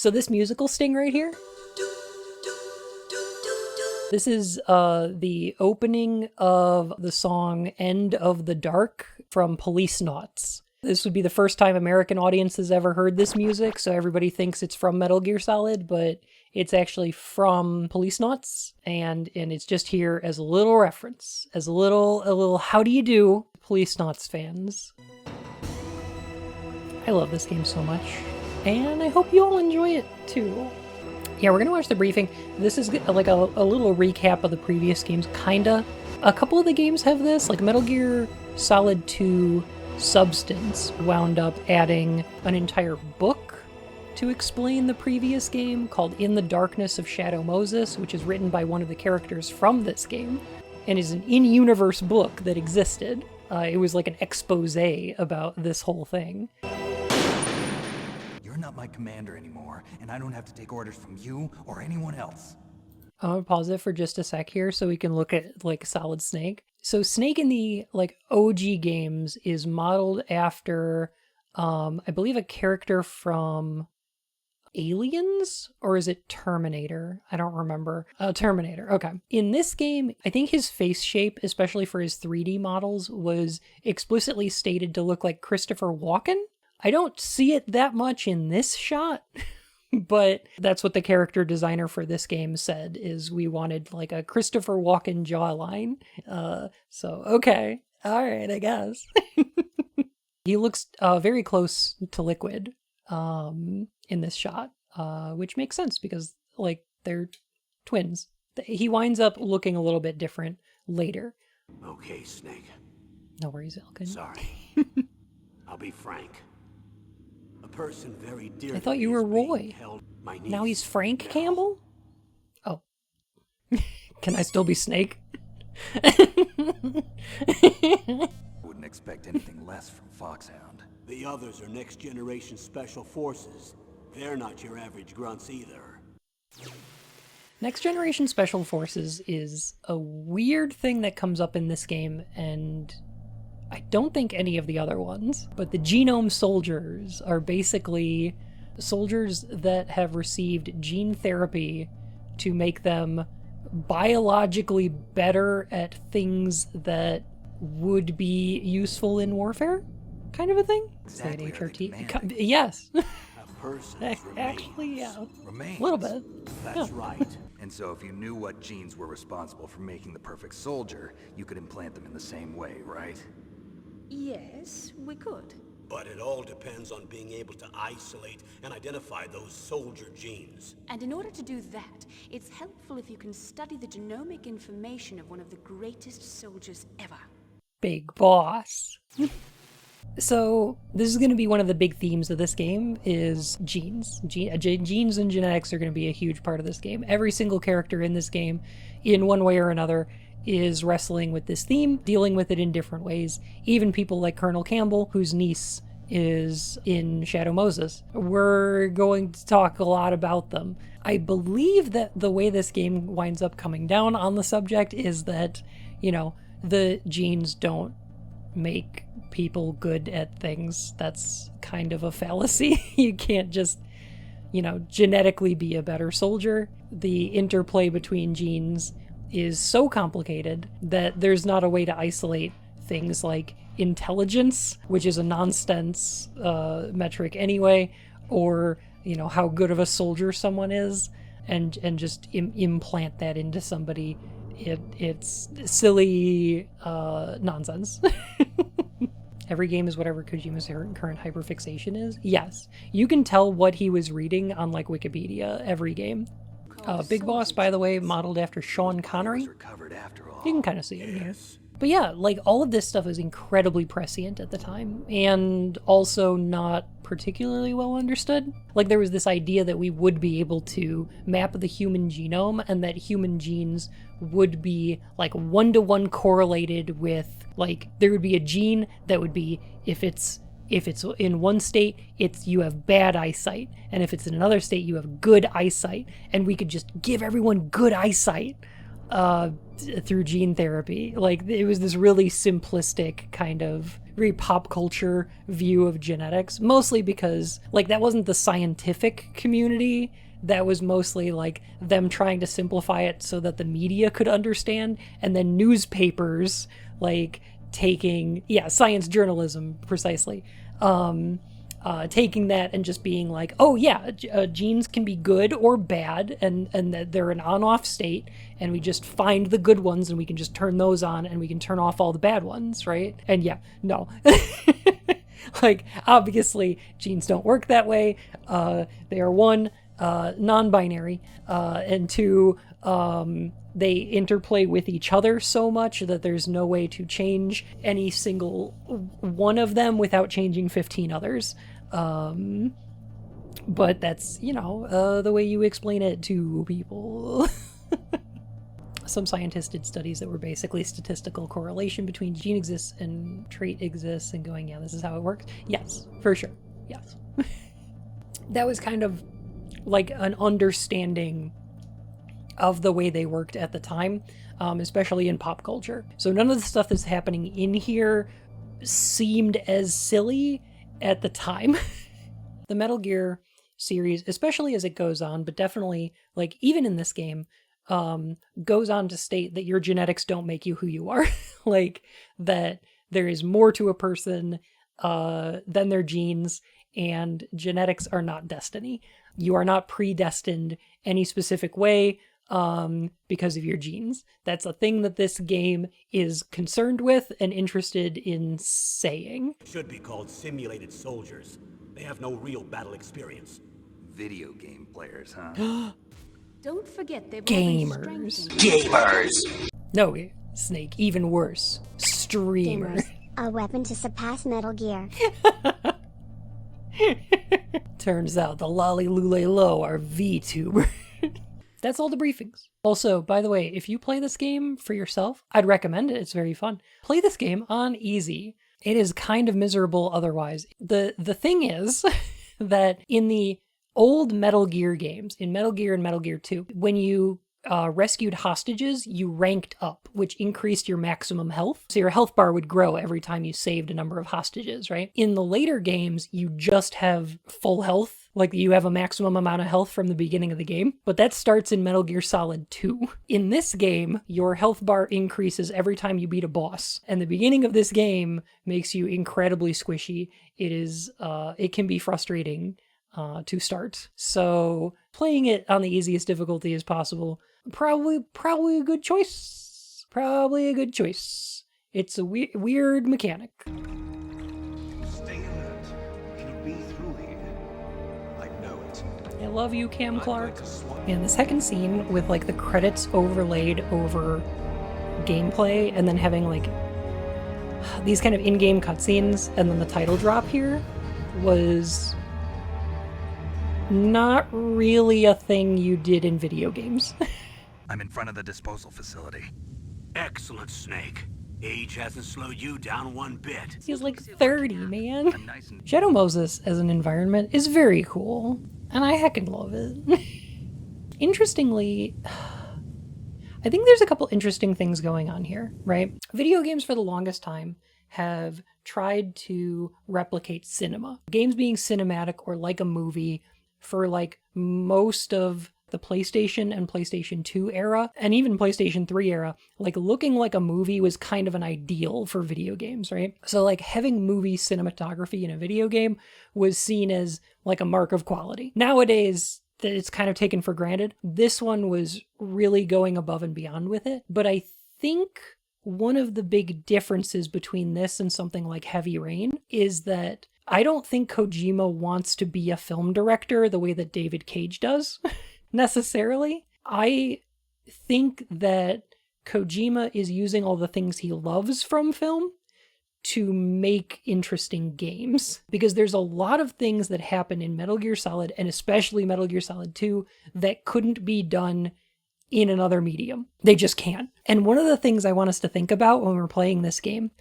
So this musical sting right here, this is the opening of the song End of the Dark from Police Knots. This would be the first time American audiences ever heard this music, so everybody thinks it's from Metal Gear Solid, but it's actually from Police Knots, and it's just here as a little reference, as a little how do you do, Police Knots fans. I love this game so much, and I hope you all enjoy it too. Yeah, we're gonna watch the briefing. This is like a little recap of the previous games, kinda. A couple of the games have this, like Metal Gear Solid 2 Substance wound up adding an entire book to explain the previous game called In the Darkness of Shadow Moses, which is written by one of the characters from this game, and is an in-universe book that existed. It was like an expose about this whole thing. You're not my commander anymore, and I don't have to take orders from you or anyone else. I'm gonna pause it for just a sec here so we can look at like Solid Snake. So Snake in the like OG games is modeled after, I believe, a character from Aliens, or is it Terminator? I don't remember. Terminator, okay. In this game, I think his face shape, especially for his 3D models, was explicitly stated to look like Christopher Walken. I don't see it that much in this shot, but that's what the character designer for this game said, is we wanted like a Christopher Walken jawline. So, okay. All right, I guess. He looks very close to Liquid in this shot, which makes sense because like they're twins. He winds up looking a little bit different later. Okay, Snake. No worries, Elkin. Sorry. I'll be frank. A person very dear. I thought you were Roy. Now he's Frank Campbell? Oh. Can I still be Snake? Wouldn't expect anything less from Foxhound. The others are next generation special forces. They're not your average grunts either. Next Generation Special Forces is a weird thing that comes up in this game, and I don't think any of the other ones, but the Genome Soldiers are basically soldiers that have received gene therapy to make them biologically better at things that would be useful in warfare, kind of a thing. Exactly. Say it, HRT. Yes. Actually, yeah. Remains. A little bit. That's right. And so if you knew what genes were responsible for making the perfect soldier, you could implant them in the same way, right? Yes, we could. But it all depends on being able to isolate and identify those soldier genes. And in order to do that, it's helpful if you can study the genomic information of one of the greatest soldiers ever. Big boss. So this is going to be one of the big themes of this game is genes. Genes and genetics are going to be a huge part of this game. Every single character in this game, in one way or another, is wrestling with this theme, dealing with it in different ways. Even people like Colonel Campbell, whose niece is in Shadow Moses. We're going to talk a lot about them. I believe that the way this game winds up coming down on the subject is that, you know, the genes don't make people good at things. That's kind of a fallacy. You can't just, you know, genetically be a better soldier. The interplay between genes is so complicated that there's not a way to isolate things like intelligence, which is a nonsense metric anyway, or, you know, how good of a soldier someone is, and just implant that into somebody. It's silly nonsense. Every game is whatever Kojima's current hyperfixation is. Yes, you can tell what he was reading on like Wikipedia every game. Big Boss, by the way, modeled after Sean Connery. You can kind of see it here. But yeah, like all of this stuff is incredibly prescient at the time, and also not particularly well understood. Like there was this idea that we would be able to map the human genome, and that human genes would be like 1-to-1 correlated with, like, there would be a gene that would be, if it's in one state, you have bad eyesight, and if it's in another state, you have good eyesight, and we could just give everyone good eyesight. through gene therapy. Like, it was this really simplistic kind of very pop culture view of genetics, mostly because, like, that wasn't the scientific community. That was mostly like them trying to simplify it so that the media could understand, and then newspapers like taking, science journalism precisely, taking that and just being like, oh yeah, genes can be good or bad, and that they're an on-off state, and we just find the good ones and we can just turn those on, and we can turn off all the bad ones, right? And no. Like, obviously genes don't work that way. They are one, non-binary, and two, they interplay with each other so much that there's no way to change any single one of them without changing 15 others. But that's, the way you explain it to people. Some scientists did studies that were basically statistical correlation between gene exists and trait exists, and going, this is how it works. Yes, for sure. Yes. That was kind of like an understanding of the way they worked at the time, especially in pop culture. So none of the stuff that's happening in here seemed as silly at the time. The Metal Gear series, especially as it goes on, but definitely, like, even in this game, goes on to state that your genetics don't make you who you are. Like, that there is more to a person than their genes, and genetics are not destiny. You are not predestined any specific way because of your genes. That's a thing that this game is concerned with and interested in saying. Should be called simulated soldiers. They have no real battle experience. Video game players, huh? Don't forget they've Gamers. Gamers! No, Snake, even worse. Streamer. Gamers. A weapon to surpass Metal Gear. Turns out the Lolly Lule Low are VTuber. That's all the briefings. Also, by the way, if you play this game for yourself, I'd recommend it. It's very fun. Play this game on easy. It is kind of miserable otherwise. The thing is that in the old Metal Gear games, in Metal Gear and Metal Gear 2, when you rescued hostages, you ranked up, which increased your maximum health. So your health bar would grow every time you saved a number of hostages, right? In the later games, you just have full health. Like, you have a maximum amount of health from the beginning of the game, but that starts in Metal Gear Solid 2. In this game, your health bar increases every time you beat a boss, and the beginning of this game makes you incredibly squishy. It can be frustrating to start. So playing it on the easiest difficulty as possible, probably a good choice. Probably a good choice. It's a weird mechanic. Stay alert. He'll be through here. I know it. I love you, Cam Clark. And the second scene with, like, the credits overlaid over gameplay, and then having, like, these kind of in-game cutscenes, and then the title drop here, was not really a thing you did in video games. I'm in front of the disposal facility. Excellent, Snake. Age hasn't slowed you down one bit. He's like 30, man. I'm nice and... Shadow Moses as an environment is very cool, and I heckin' love it. Interestingly, I think there's a couple interesting things going on here, right? Video games for the longest time have tried to replicate cinema. Games being cinematic or like a movie for, like, most of the PlayStation and PlayStation 2 era, and even PlayStation 3 era, like, looking like a movie was kind of an ideal for video games, right? So, like, having movie cinematography in a video game was seen as, like, a mark of quality. Nowadays, it's kind of taken for granted. This one was really going above and beyond with it, but I think one of the big differences between this and something like Heavy Rain is that I don't think Kojima wants to be a film director the way that David Cage does, necessarily. I think that Kojima is using all the things he loves from film to make interesting games. Because there's a lot of things that happen in Metal Gear Solid, and especially Metal Gear Solid 2, that couldn't be done in another medium. They just can't. And one of the things I want us to think about when we're playing this game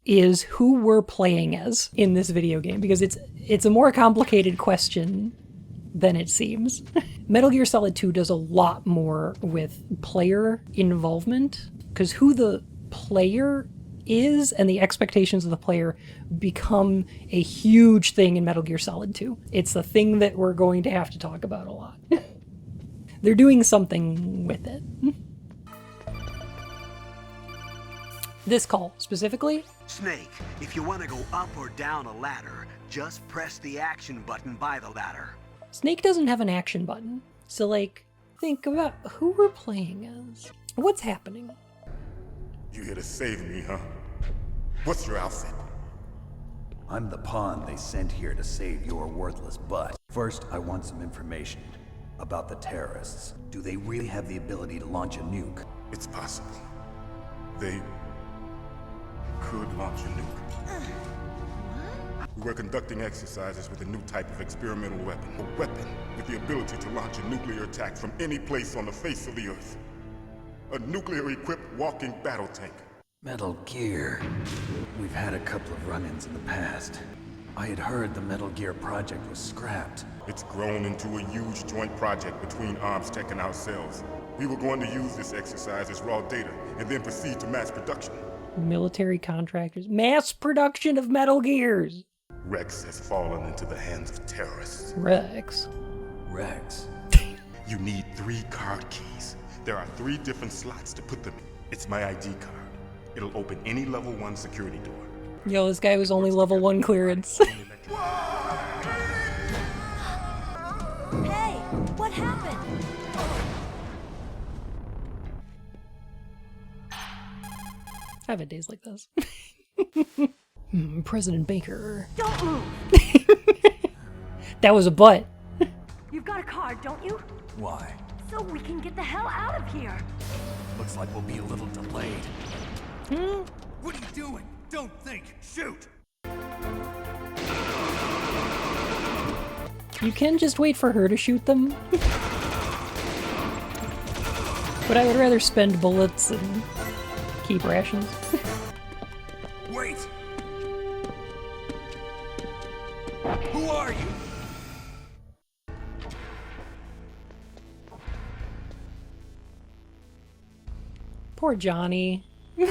is who we're playing as in this video game, because it's a more complicated question than it seems. Metal Gear Solid 2 does a lot more with player involvement, because who the player is and the expectations of the player become a huge thing in Metal Gear Solid 2. It's the thing that we're going to have to talk about a lot. They're doing something with it. This call, specifically. Snake, if you want to go up or down a ladder, just press the action button by the ladder. Snake doesn't have an action button. So, like, think about who we're playing as. What's happening? You here to save me, huh? What's your outfit? I'm the pawn they sent here to save your worthless butt. First, I want some information about the terrorists. Do they really have the ability to launch a nuke? It's possible. They could launch a nuke. We were conducting exercises with a new type of experimental weapon. A weapon with the ability to launch a nuclear attack from any place on the face of the Earth. A nuclear-equipped walking battle tank. Metal Gear. We've had a couple of run-ins in the past. I had heard the Metal Gear project was scrapped. It's grown into a huge joint project between Arms Tech and ourselves. We were going to use this exercise as raw data and then proceed to mass production. Military contractors. Mass production of Metal Gears! Rex has fallen into the hands of terrorists. Rex. Rex. You need 3 card keys. There are 3 different slots to put them in. It's my ID card. It'll open any level 1 security door. Yo, this guy was only level 1 clearance. Hey, what happened? I've had days like this. President Baker. Don't move! That was a butt. You've got a card, don't you? Why? So we can get the hell out of here. Looks like we'll be a little delayed. What are you doing? Don't think. Shoot! You can just wait for her to shoot them. But I would rather spend bullets and keep rations. Wait! Who are you? Poor Johnny. A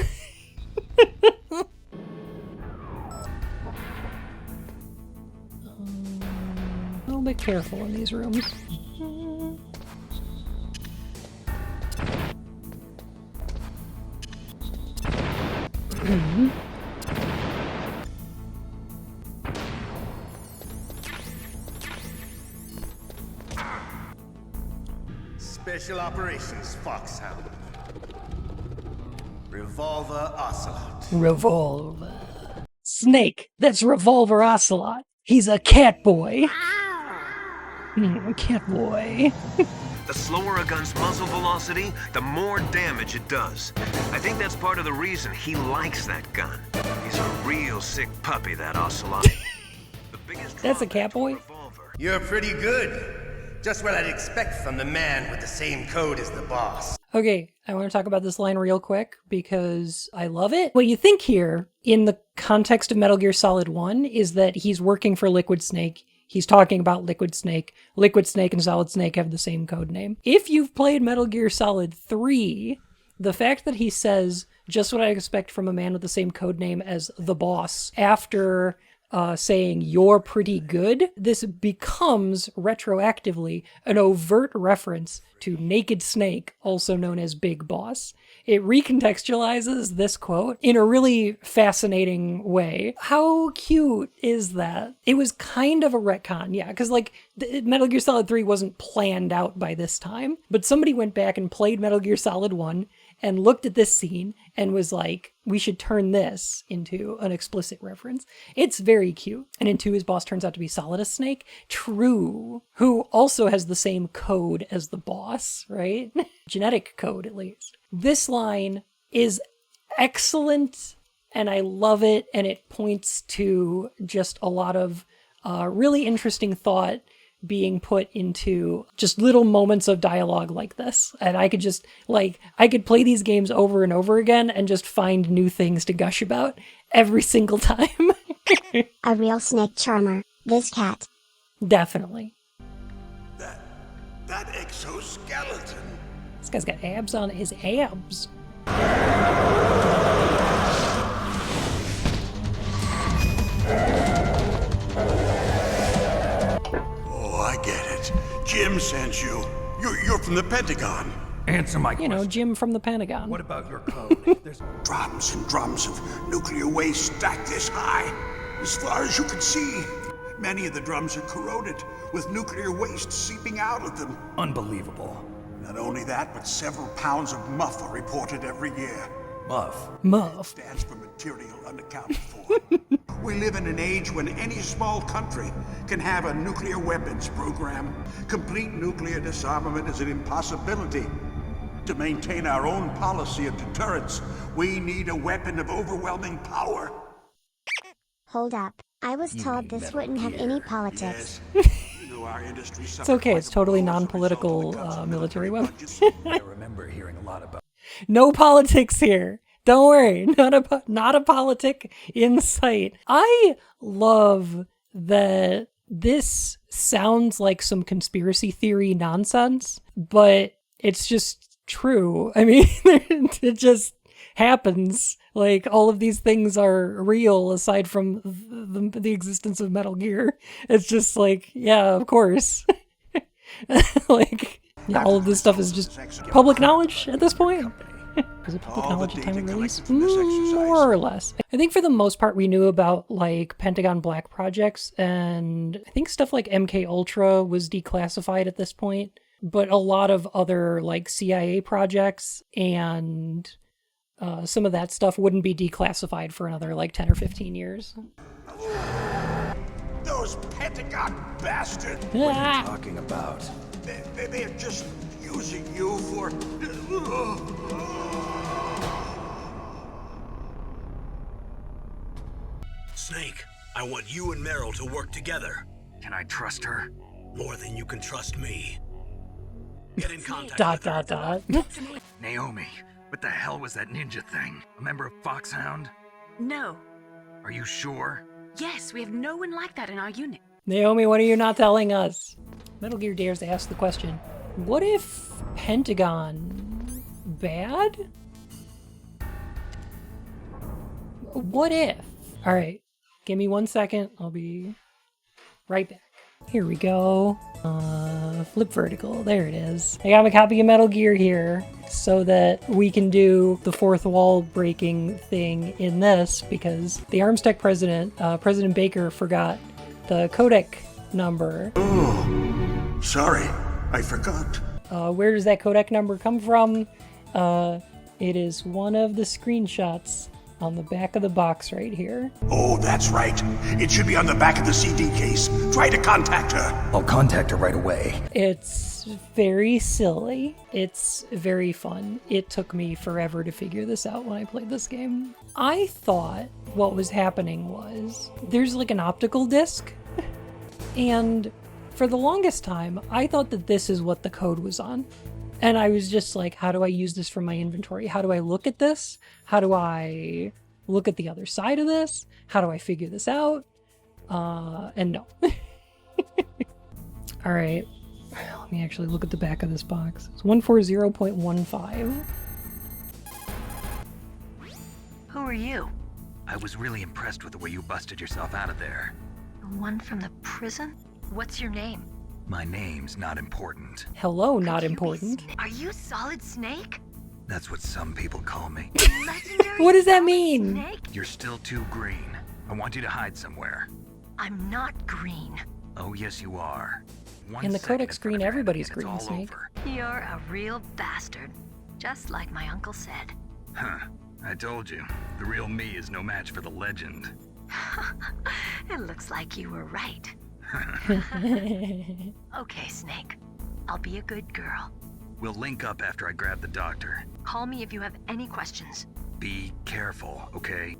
little bit careful in these rooms. Special Operations Foxhound. Revolver Ocelot. Revolver. Snake. That's Revolver Ocelot. He's a cat boy. Cat boy. The slower a gun's muzzle velocity, the more damage it does. I think that's part of the reason he likes that gun. He's a real sick puppy, that Ocelot. That's a cat boy? You're pretty good. Just what I'd expect from the man with the same code as the boss. Okay, I want to talk about this line real quick because I love it. What you think here, in the context of Metal Gear Solid 1, is that he's working for Liquid Snake. He's talking about Liquid Snake. Liquid Snake and Solid Snake have the same code name. If you've played Metal Gear Solid 3, the fact that he says, just what I expect from a man with the same code name as the boss, after saying, you're pretty good, this becomes retroactively an overt reference to Naked Snake, also known as Big Boss. It recontextualizes this quote in a really fascinating way. How cute is that? It was kind of a retcon, yeah, because like Metal Gear Solid 3 wasn't planned out by this time, but somebody went back and played Metal Gear Solid 1 and looked at this scene and was like, we should turn this into an explicit reference. It's very cute. And in 2, his boss turns out to be Solidus Snake. True. Who also has the same code as the boss, right? Genetic code, at least. This line is excellent, and I love it, and it points to just a lot of really interesting thought being put into just little moments of dialogue like this. And I could just, I could play these games over and over again and just find new things to gush about every single time. A real snake charmer, this cat. Definitely. That exoskeleton. This guy's got abs on his abs. Oh, I get it. Jim sent you. You're from the Pentagon. Answer my question. You know, Jim from the Pentagon. What about your code? There's Drums and drums of nuclear waste stacked this high, as far as you can see. Many of the drums are corroded, with nuclear waste seeping out of them. unbelievable. Not only that, but several pounds of muff are reported every year. Muff. Stands for material unaccounted for. We live in an age when any small country can have a nuclear weapons program. Complete nuclear disarmament is an impossibility. To maintain our own policy of deterrence, we need a weapon of overwhelming power. Hold up. I was told this wouldn't have any politics. It's okay, it's totally non-political military weapons. I remember hearing a lot about. No politics here. Don't worry, not a politic in sight. I love that this sounds like some conspiracy theory nonsense, but it's just true. I mean, it just happens. Like, all of these things are real aside from the existence of Metal Gear. It's just like, yeah, of course. Like, yeah, all of this stuff is just public knowledge at this point. Is it public knowledge at time of release? More or less. I think for the most part we knew about like Pentagon Black projects, and I think stuff like MK Ultra was declassified at this point, but a lot of other like CIA projects and some of that stuff wouldn't be declassified for another like 10 or 15 years. Those Pentagon bastards! What are you talking about? They're just using you for... Snake, I want you and Meryl to work together. Can I trust her? More than you can trust me. Get in contact Dot, with her. dot, dot. Naomi, what the hell was that ninja thing? A member of Foxhound? No. Are you sure? Yes, we have no one like that in our unit. Naomi, what are you not telling us? Metal Gear dares to ask the question, what if Pentagon bad? What if? All right, give me 1 second. I'll be right back. Here we go. Flip vertical. There it is. I got my copy of Metal Gear here so that we can do the fourth wall breaking thing in this, because the ArmsTech president, President Baker, forgot the codec number. Oh, sorry, I forgot. Where does that codec number come from? It is one of the screenshots on the back of the box right here. Oh, that's right. It should be on the back of the CD case. Try to contact her. I'll contact her right away. It's very silly. It's very fun. It took me forever to figure this out when I played this game. I thought what was happening was there's like an optical disc, and for the longest time, I thought that this is what the code was on. And I was just like, how do I use this for my inventory? How do I look at this? How do I look at the other side of this? How do I figure this out? And no. All right. Let me actually look at the back of this box. It's 140.15. Who are you? I was really impressed with the way you busted yourself out of there. The one from the prison? What's your name? My name's not important. Hello, not Could you be important. Are you Solid Snake? That's what some people call me. Legendary What does that Solid mean? Snake? You're still too green. I want you to hide somewhere. I'm not green. Oh, yes, you are. In the codec screen, everybody's green, all Snake. over. You're a real bastard. Just like my uncle said. Huh. I told you. The real me is no match for the legend. It looks like you were right. Okay, Snake. I'll be a good girl. We'll link up after I grab the doctor. Call me if you have any questions. Be careful, okay?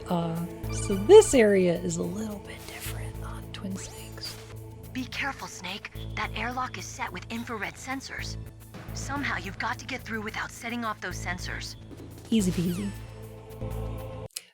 So this area is a little bit different on Twin Snakes. Be careful, Snake. That airlock is set with infrared sensors. Somehow you've got to get through without setting off those sensors. Easy peasy.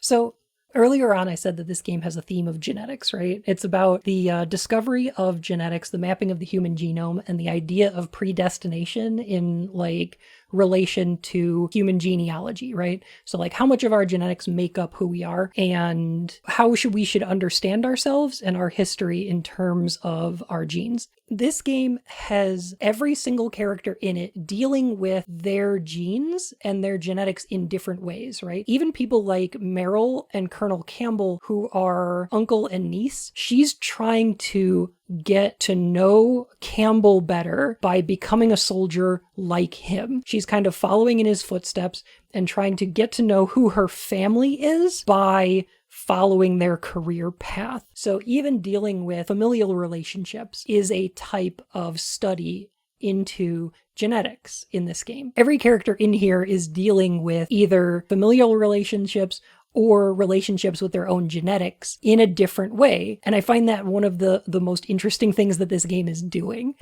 So Earlier on, I said that this game has a theme of genetics, right? It's about the discovery of genetics, the mapping of the human genome, and the idea of predestination in like relation to human genealogy, right? So like how much of our genetics make up who we are and how we should understand ourselves and our history in terms of our genes. This game has every single character in it dealing with their genes and their genetics in different ways, right? Even people like Meryl and Colonel Campbell, who are uncle and niece, she's trying to get to know Campbell better by becoming a soldier like him. She's kind of following in his footsteps and trying to get to know who her family is by following their career path. So even dealing with familial relationships is a type of study into genetics in this game. Every character in here is dealing with either familial relationships or relationships with their own genetics in a different way. And I find that one of the most interesting things that this game is doing.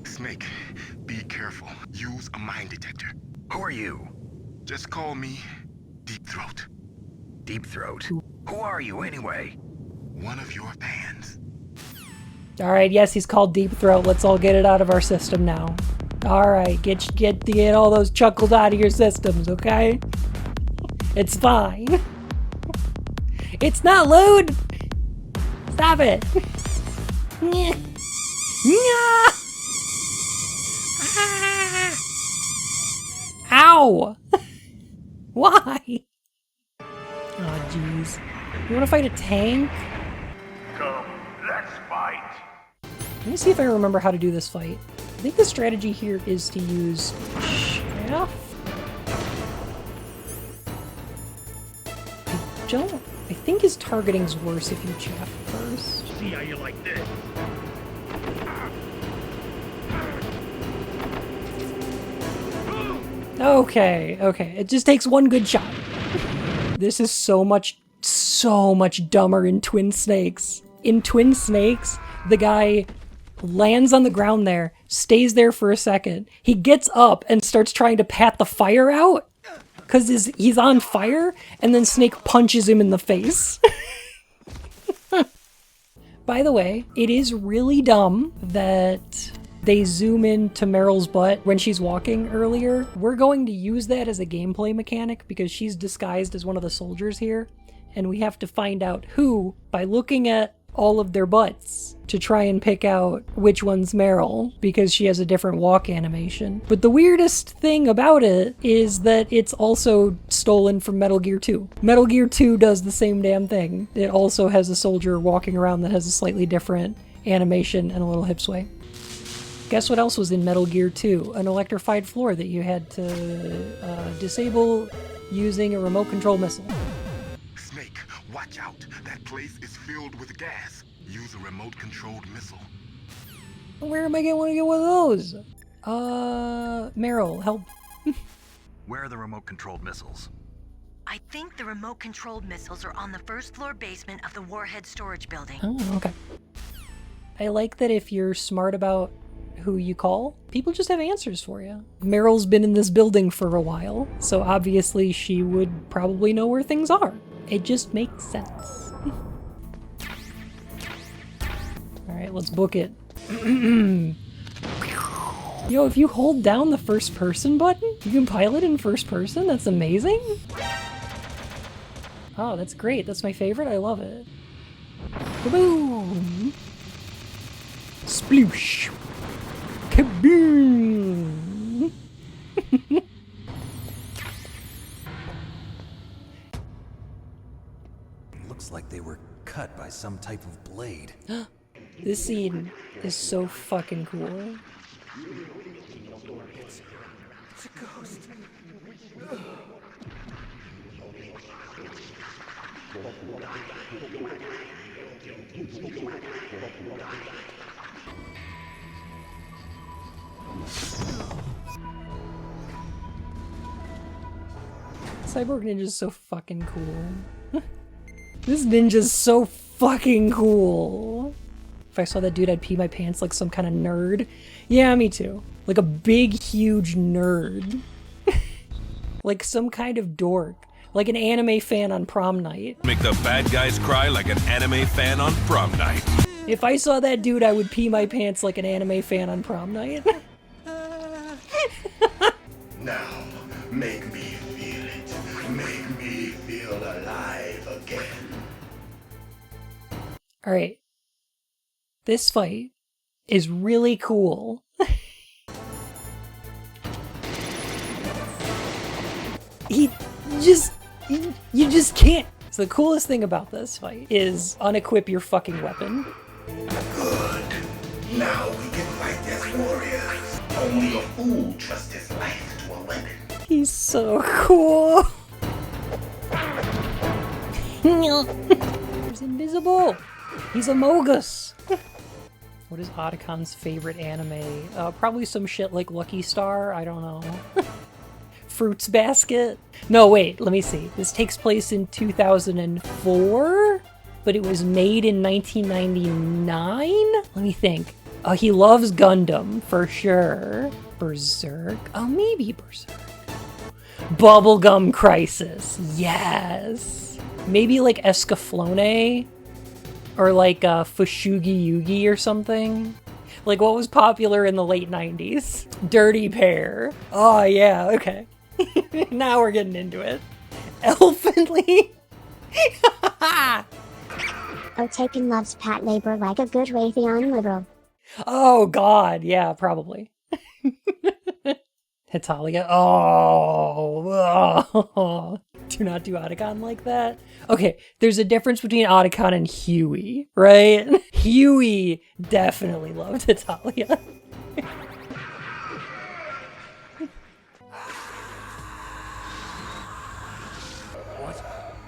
Snake, be careful. Use a mine detector. Who are you? Just call me Deep Throat. Deep Throat? Who are you anyway? One of your fans. All right, yes, he's called Deep Throat. Let's all get it out of our system now. All right, get all those chuckles out of your systems, okay? It's fine. It's not lewd. Stop it. Ow. Why? Oh, jeez. You want to fight a tank? Come, let's fight. Let me see if I remember how to do this fight. I think the strategy here is to use chaff. I think his targeting's worse if you chaff first. See how you like this. Okay. It just takes one good shot. This is so much dumber in Twin Snakes. In Twin Snakes, the guy lands on the ground there, stays there for a second. He gets up and starts trying to pat the fire out because he's on fire, and then Snake punches him in the face. By the way, it is really dumb that they zoom in to Meryl's butt when she's walking earlier. We're going to use that as a gameplay mechanic because she's disguised as one of the soldiers here, and we have to find out who by looking at all of their butts to try and pick out which one's Meryl because she has a different walk animation. But the weirdest thing about it is that it's also stolen from Metal Gear 2. Metal Gear 2 does the same damn thing. It also has a soldier walking around that has a slightly different animation and a little hip sway. Guess what else was in Metal Gear 2? An electrified floor that you had to disable using a remote control missile. Snake, watch out. That place is filled with gas. Use a remote-controlled missile. Where am I going to want to get one of those? Meryl, help. Where are the remote-controlled missiles? I think the remote-controlled missiles are on the first floor basement of the Warhead storage building. Oh, okay. I like that if you're smart about who you call, people just have answers for you. Meryl's been in this building for a while, so obviously she would probably know where things are. It just makes sense. Alright, let's book it. Yo, if you hold down the first person button, you can pilot in first person? That's amazing. Oh, that's great. That's my favorite. I love it. Kaboom! Sploosh! Kaboom! Looks like they were cut by some type of blade. This scene is so fucking cool. It's a ghost. Cyborg Ninja's so fucking cool. This ninja's so fucking cool. If I saw that dude, I'd pee my pants like some kind of nerd. Yeah, me too. Like a big, huge nerd. Like some kind of dork. Like an anime fan on prom night. Make the bad guys cry like an anime fan on prom night. If I saw that dude, I would pee my pants like an anime fan on prom night. Now, make me feel it. Make me feel alive again. Alright. This fight is really cool. You just can't. So the coolest thing about this fight is unequip your fucking weapon. Good. Now we can fight as warriors. Only a fool trusts his life to a weapon. He's so cool. He's invisible. He's a Mogus. What is Otacon's favorite anime? Probably some shit like Lucky Star. I don't know. Fruits Basket? No, wait, let me see. This takes place in 2004, but it was made in 1999? Let me think. He loves Gundam, for sure. Berserk? Oh, maybe Berserk. Bubblegum Crisis. Yes. Maybe like Escaflowne? Or like Fushugi Yugi or something? Like what was popular in the late 90s? Dirty Pair. Oh, yeah, okay. Now we're getting into it. Elfantly? Otaken loves Pat Labor like a good Raytheon liberal. Oh god, yeah, probably. Hitalia. Oh, do not do Otacon like that. Okay, there's a difference between Otacon and Huey, right? Huey definitely loved Hitalia.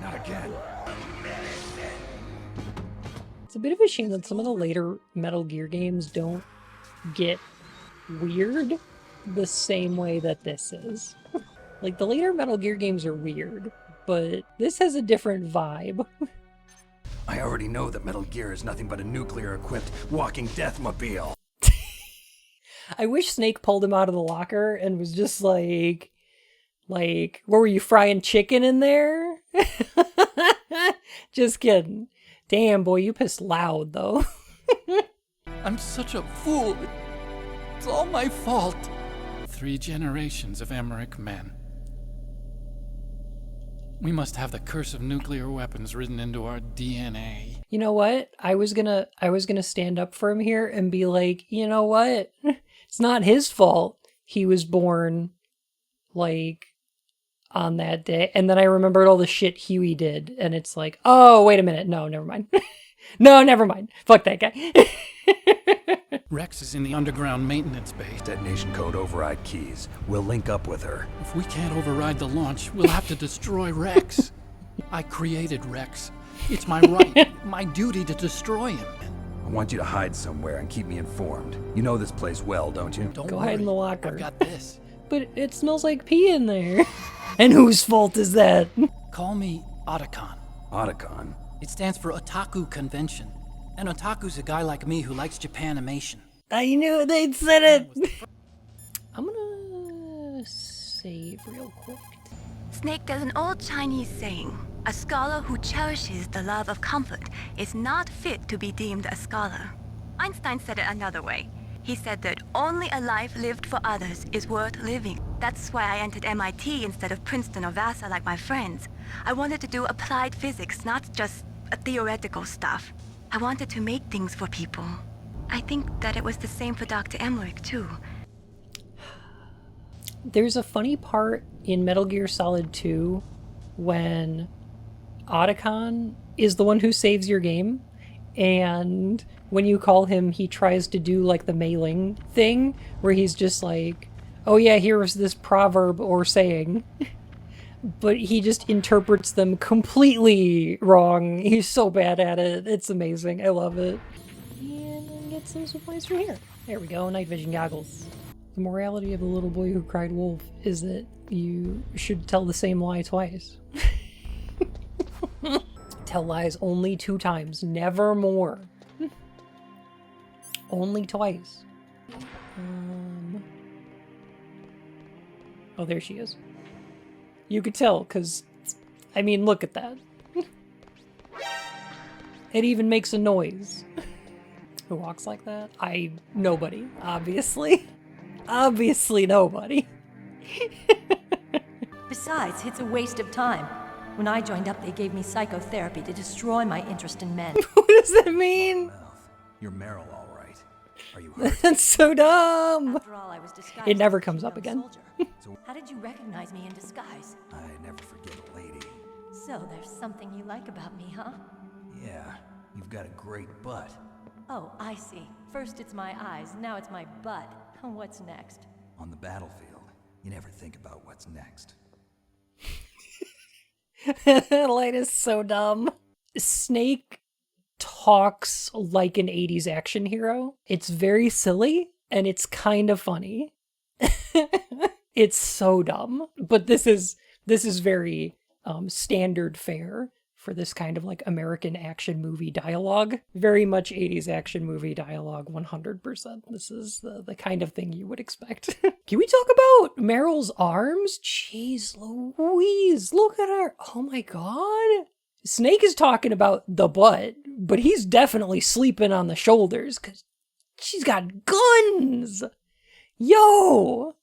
Not again. It's a bit of a shame that some of the later Metal Gear games don't get weird the same way that this is. Like, the later Metal Gear games are weird, but this has a different vibe. I already know that Metal Gear is nothing but a nuclear-equipped walking deathmobile. I wish Snake pulled him out of the locker and was just like, what were you, frying chicken in there? Just kidding. Damn, boy, you pissed loud, though. I'm such a fool. It's all my fault. 3 generations of Emmerich men. We must have the curse of nuclear weapons written into our DNA. You know what? I was gonna stand up for him here and be like, you know what? It's not his fault he was born, like, on that day. And then I remembered all the shit Huey did, and it's like, oh, wait a minute. No, never mind. No, never mind. Fuck that guy. Rex is in the underground maintenance bay. Detonation code override keys. We'll link up with her. If we can't override the launch, we'll have to destroy Rex. I created Rex. It's my right, my duty to destroy him. I want you to hide somewhere and keep me informed. You know this place well, don't you? Don't Go worry. hide in the locker. I've got this. But it smells like pee in there. And whose fault is that? Call me Otacon. Otacon? It stands for Otaku Convention. And Otaku's a guy like me who likes Japanimation. I knew they'd said it. I'm gonna save real quick. Snake, there's an old Chinese saying, a scholar who cherishes the love of comfort is not fit to be deemed a scholar. Einstein said it another way. He said that only a life lived for others is worth living. That's why I entered MIT instead of Princeton or Vassar like my friends. I wanted to do applied physics, not just theoretical stuff. I wanted to make things for people. I think that it was the same for Dr. Emmerich, too. There's a funny part in Metal Gear Solid 2 when Otacon is the one who saves your game, and when you call him, he tries to do like the mailing thing, where he's just like, oh yeah, here's this proverb or saying. But he just interprets them completely wrong. He's so bad at it. It's amazing. I love it. And then get some supplies from here. There we go, night vision goggles. The morality of the little boy who cried wolf is that you should tell the same lie twice. Tell lies only 2 times, never more. Only twice. Oh, there she is. You could tell, because I mean, look at that. It even makes a noise. Who walks like that? Nobody, obviously. Obviously nobody. Besides, it's a waste of time. When I joined up, they gave me psychotherapy to destroy my interest in men. What does that mean? You're Meryl, all right. Are you hurt? That's so dumb. After all, I was disguised It never as a comes up young again. soldier. How did you recognize me in disguise? I never forget a lady. So there's something you like about me, huh? Yeah, you've got a great butt. Oh, I see. First it's my eyes, now it's my butt. What's next? On the battlefield, you never think about what's next. Light is so dumb. Snake talks like an 80s action hero. It's very silly and it's kind of funny. It's so dumb, but this is very standard fare for this kind of like American action movie dialogue. Very much 80s action movie dialogue, 100%. This is the kind of thing you would expect. Can we talk about Meryl's arms? Jeez Louise, look at her. Oh my god. Snake is talking about the butt, but he's definitely sleeping on the shoulders because she's got guns. Yo!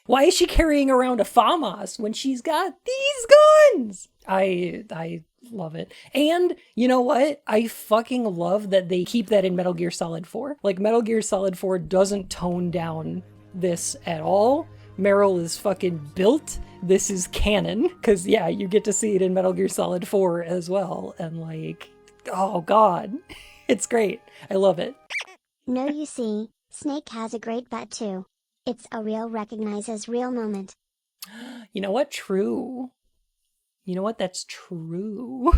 Why is she carrying around a FAMAS when she's got these guns? I love it. And you know what? I fucking love that they keep that in Metal Gear Solid 4. Like, Metal Gear Solid 4 doesn't tone down this at all. Meryl is fucking built. This is canon. Because, yeah, you get to see it in Metal Gear Solid 4 as well. And, like, oh god. It's great. I love it. No, you see, Snake has a great butt too. It's a real recognizes real moment. You know what? True. You know what? That's true.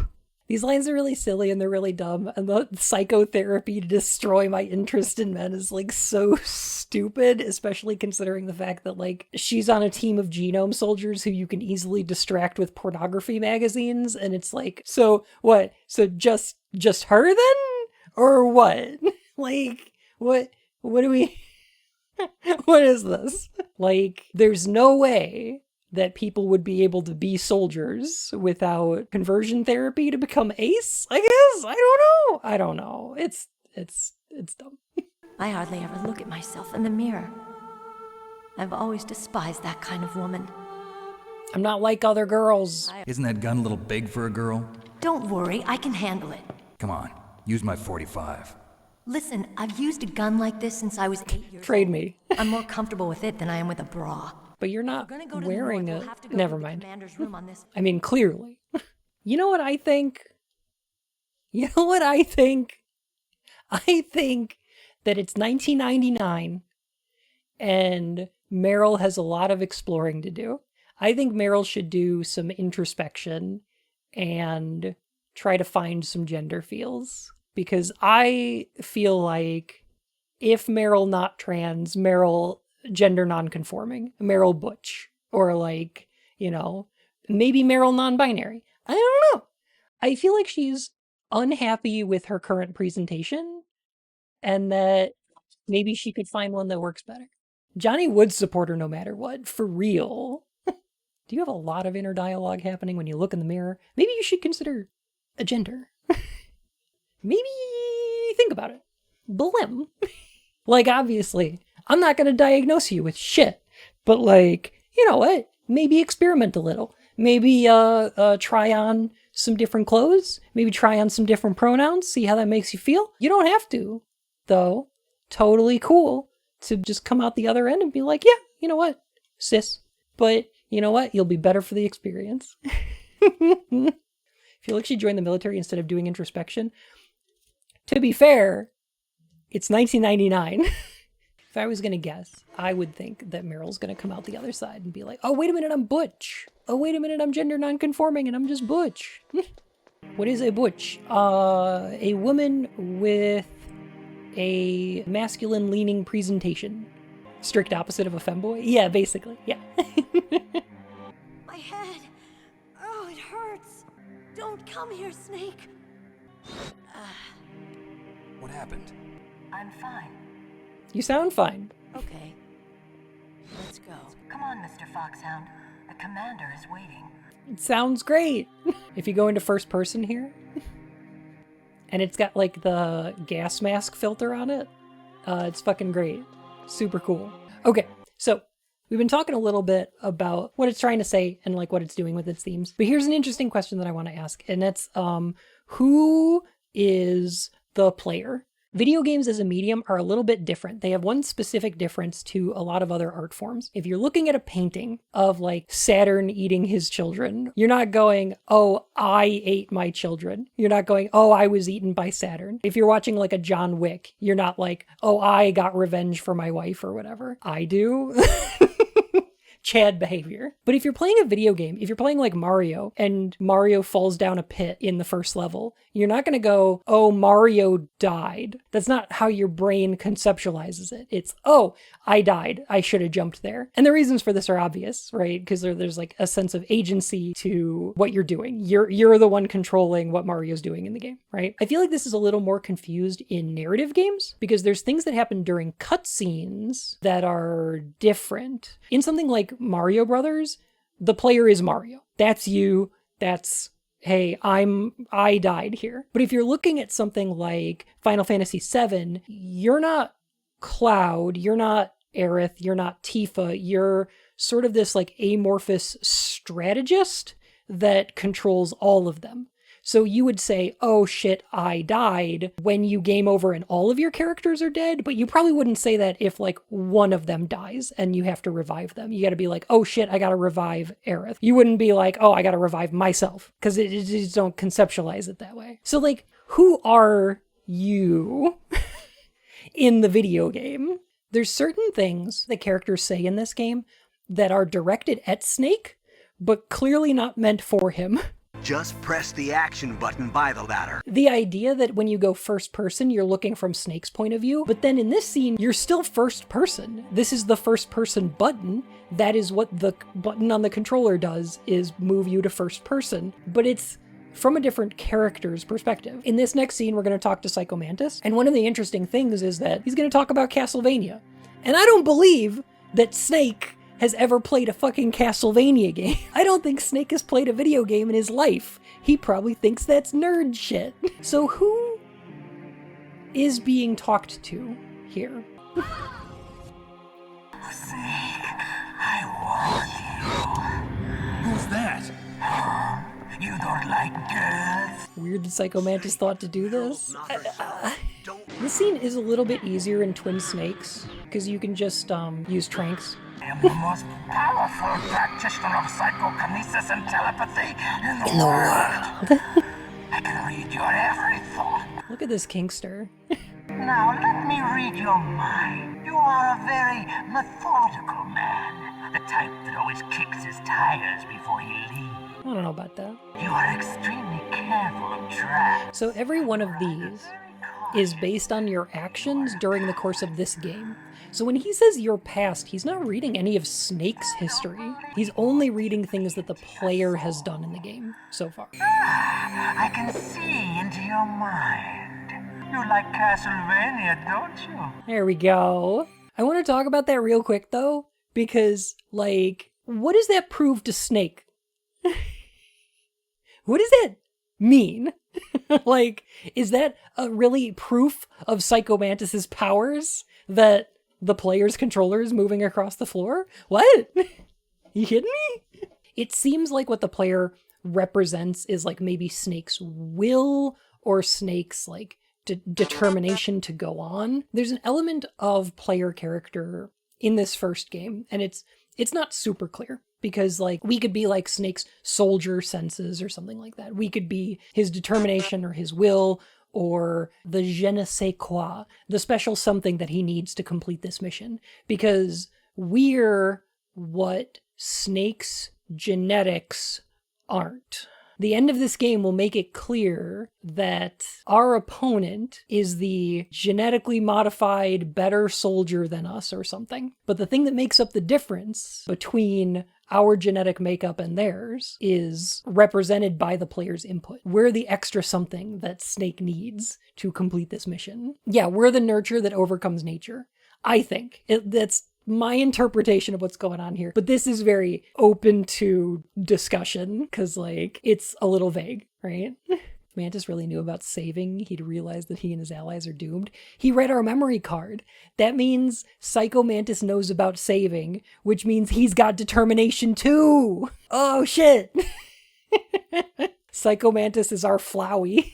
These lines are really silly and they're really dumb. And the psychotherapy to destroy my interest in men is like so stupid, especially considering the fact that like she's on a team of genome soldiers who you can easily distract with pornography magazines. And it's like, so what? So just her then? Or what? Like, what do we... What is this? Like, there's no way that people would be able to be soldiers without conversion therapy to become ace, I guess? I don't know. It's dumb. I hardly ever look at myself in the mirror. I've always despised that kind of woman. I'm not like other girls. Isn't that gun a little big for a girl? Don't worry, I can handle it. Come on, use my 45. Listen, I've used a gun like this since I was 8 years Trade old. me. I'm more comfortable with it than I am with a bra. But you're not wearing a... Never mind. On this. I mean, clearly. You know what I think? You know what I think? I think that it's 1999 and Meryl has a lot of exploring to do. I think Meryl should do some introspection and try to find some gender feels. Because I feel like if Meryl not trans, Meryl gender non-conforming, Meryl butch, or like, you know, maybe Meryl non-binary. I don't know. I feel like she's unhappy with her current presentation and that maybe she could find one that works better. Johnny would support her no matter what, for real. Do you have a lot of inner dialogue happening when you look in the mirror? Maybe you should consider a gender. Maybe think about it. Blim. Like, obviously, I'm not going to diagnose you with shit. But, like, you know what? Maybe experiment a little. Maybe try on some different clothes. Maybe try on some different pronouns. See how that makes you feel. You don't have to, though. Totally cool to just come out the other end and be like, yeah, you know what? Cis. But, you know what? You'll be better for the experience. I feel like she joined the military instead of doing introspection. To be fair, it's 1999. If I was going to guess, I would think that Meryl's going to come out the other side and be like, oh, wait a minute, I'm butch. Oh, wait a minute, I'm gender non-conforming and I'm just butch. What is a butch? A woman with a masculine-leaning presentation. Strict opposite of a femboy? Yeah, basically, yeah. My head. Oh, it hurts. Don't come here, Snake. What happened? I'm fine. You sound fine. Okay. Let's go. Come on, Mr. Foxhound. The commander is waiting. It sounds great. If you go into first person here, and it's got like the gas mask filter on it, it's fucking great. Super cool. Okay, so we've been talking a little bit about what it's trying to say and like what it's doing with its themes. But here's an interesting question that I want to ask, and that's who is the player? Video games as a medium are a little bit different. They have one specific difference to a lot of other art forms. If you're looking at a painting of like Saturn eating his children, you're not going, oh, I ate my children. You're not going, oh, I was eaten by Saturn. If you're watching like a John Wick, you're not like, oh, I got revenge for my wife or whatever. I do. Chad behavior. But if you're playing a video game, if you're playing like Mario and Mario falls down a pit in the first level, you're not going to go, oh, Mario died. That's not how your brain conceptualizes it. It's, oh, I died. I should have jumped there. And the reasons for this are obvious, right? Because there's like a sense of agency to what you're doing. You're the one controlling what Mario's doing in the game, right? I feel like this is a little more confused in narrative games because there's things that happen during cutscenes that are different. In something like Mario Brothers, the player is Mario. That's you. That's, hey, I died here. But if you're looking at something like Final Fantasy VII, you're not Cloud, you're not Aerith, you're not Tifa, you're sort of this like amorphous strategist that controls all of them. So you would say, oh shit, I died when you game over and all of your characters are dead, but you probably wouldn't say that if like one of them dies and you have to revive them. You gotta be like, oh shit, I gotta revive Aerith. You wouldn't be like, oh, I gotta revive myself, because it just don't conceptualize it that way. So like, who are you in the video game? There's certain things that characters say in this game that are directed at Snake, but clearly not meant for him. Just press the action button by the ladder. The idea that when you go first person, you're looking from Snake's point of view, but then in this scene, you're still first person. This is the first person button. That is what the button on the controller does, is move you to first person, but it's from a different character's perspective. In this next scene, we're going to talk to Psycho Mantis, and one of the interesting things is that he's going to talk about Castlevania. And I don't believe that Snake has ever played a fucking Castlevania game. I don't think Snake has played a video game in his life. He probably thinks that's nerd shit. So who is being talked to here? Snake, I warned you. Who's that? You don't like girls? Weird that Psycho Mantis thought to do this. This scene is a little bit easier in Twin Snakes, because you can just use tranks. I am the most powerful practitioner of psychokinesis and telepathy in the world. I can read your every thought. Look at this Kinkster. Now let me read your mind. You are a very methodical man. The type that always kicks his tires before he leaves. I don't know about that. You are extremely careful of traps. So every one of these is based on your actions during the course of this game. So when he says your past, he's not reading any of Snake's history. He's only reading things that the player has done in the game so far. I can see into your mind. You like Castlevania, don't you? There we go. I want to talk about that real quick though, because like, what does that prove to Snake? What does that mean? Like, is that a really proof of Psycho Mantis's powers that the player's controller is moving across the floor? What? You kidding me? It seems like what the player represents is like maybe Snake's will or Snake's like determination to go on. There's an element of player character in this first game, and it's not super clear. Because, like, we could be like Snake's soldier senses or something like that. We could be his determination or his will or the je ne sais quoi, the special something that he needs to complete this mission. Because we're what Snake's genetics aren't. The end of this game will make it clear that our opponent is the genetically modified better soldier than us or something. But the thing that makes up the difference between our genetic makeup and theirs is represented by the player's input. We're the extra something that Snake needs to complete this mission. Yeah, we're the nurture that overcomes nature. I think. That's my interpretation of what's going on here. But this is very open to discussion because, like, it's a little vague, right? Mantis really knew about saving. He'd realized that he and his allies are doomed. He read our memory card. That means Psycho Mantis knows about saving, which means he's got determination too. Oh, shit. Psycho Mantis is our Flowey.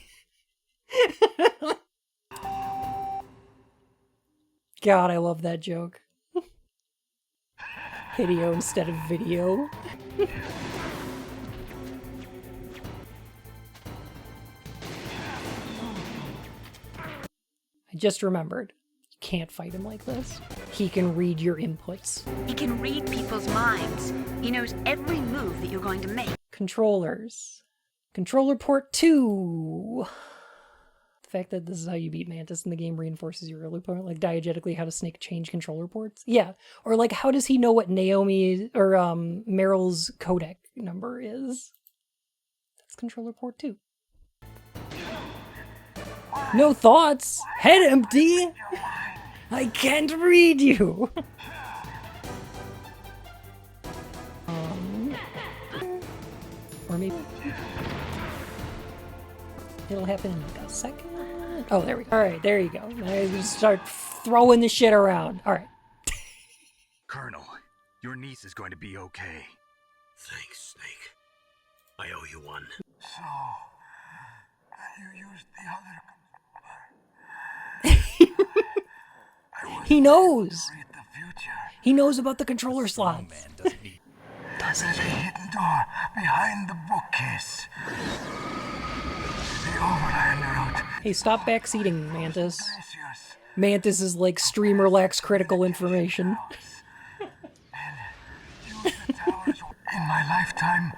God, I love that joke. Hideo instead of video. I just remembered. You can't fight him like this. He can read your inputs. He can read people's minds. He knows every move that you're going to make. Controllers. Controller port 2. The fact that this is how you beat Mantis in the game reinforces your early point. Like, diegetically, how does Snake change controller ports? Yeah. Or, like, how does he know what Naomi or Meryl's codec number is? That's controller port 2. No thoughts. Head empty. I can't read you. Or maybe it'll happen in like a second. Oh, there we go. All right, there you go. I just start throwing the shit around. All right. Colonel, your niece is going to be okay. Thanks, Snake. I owe you one. So, you used the other... He knows. He knows about the controller slots. There's a hidden door behind the bookcase. The overland route. Hey, stop backseating, Mantis. Mantis is like streamer lacks critical information. In my lifetime,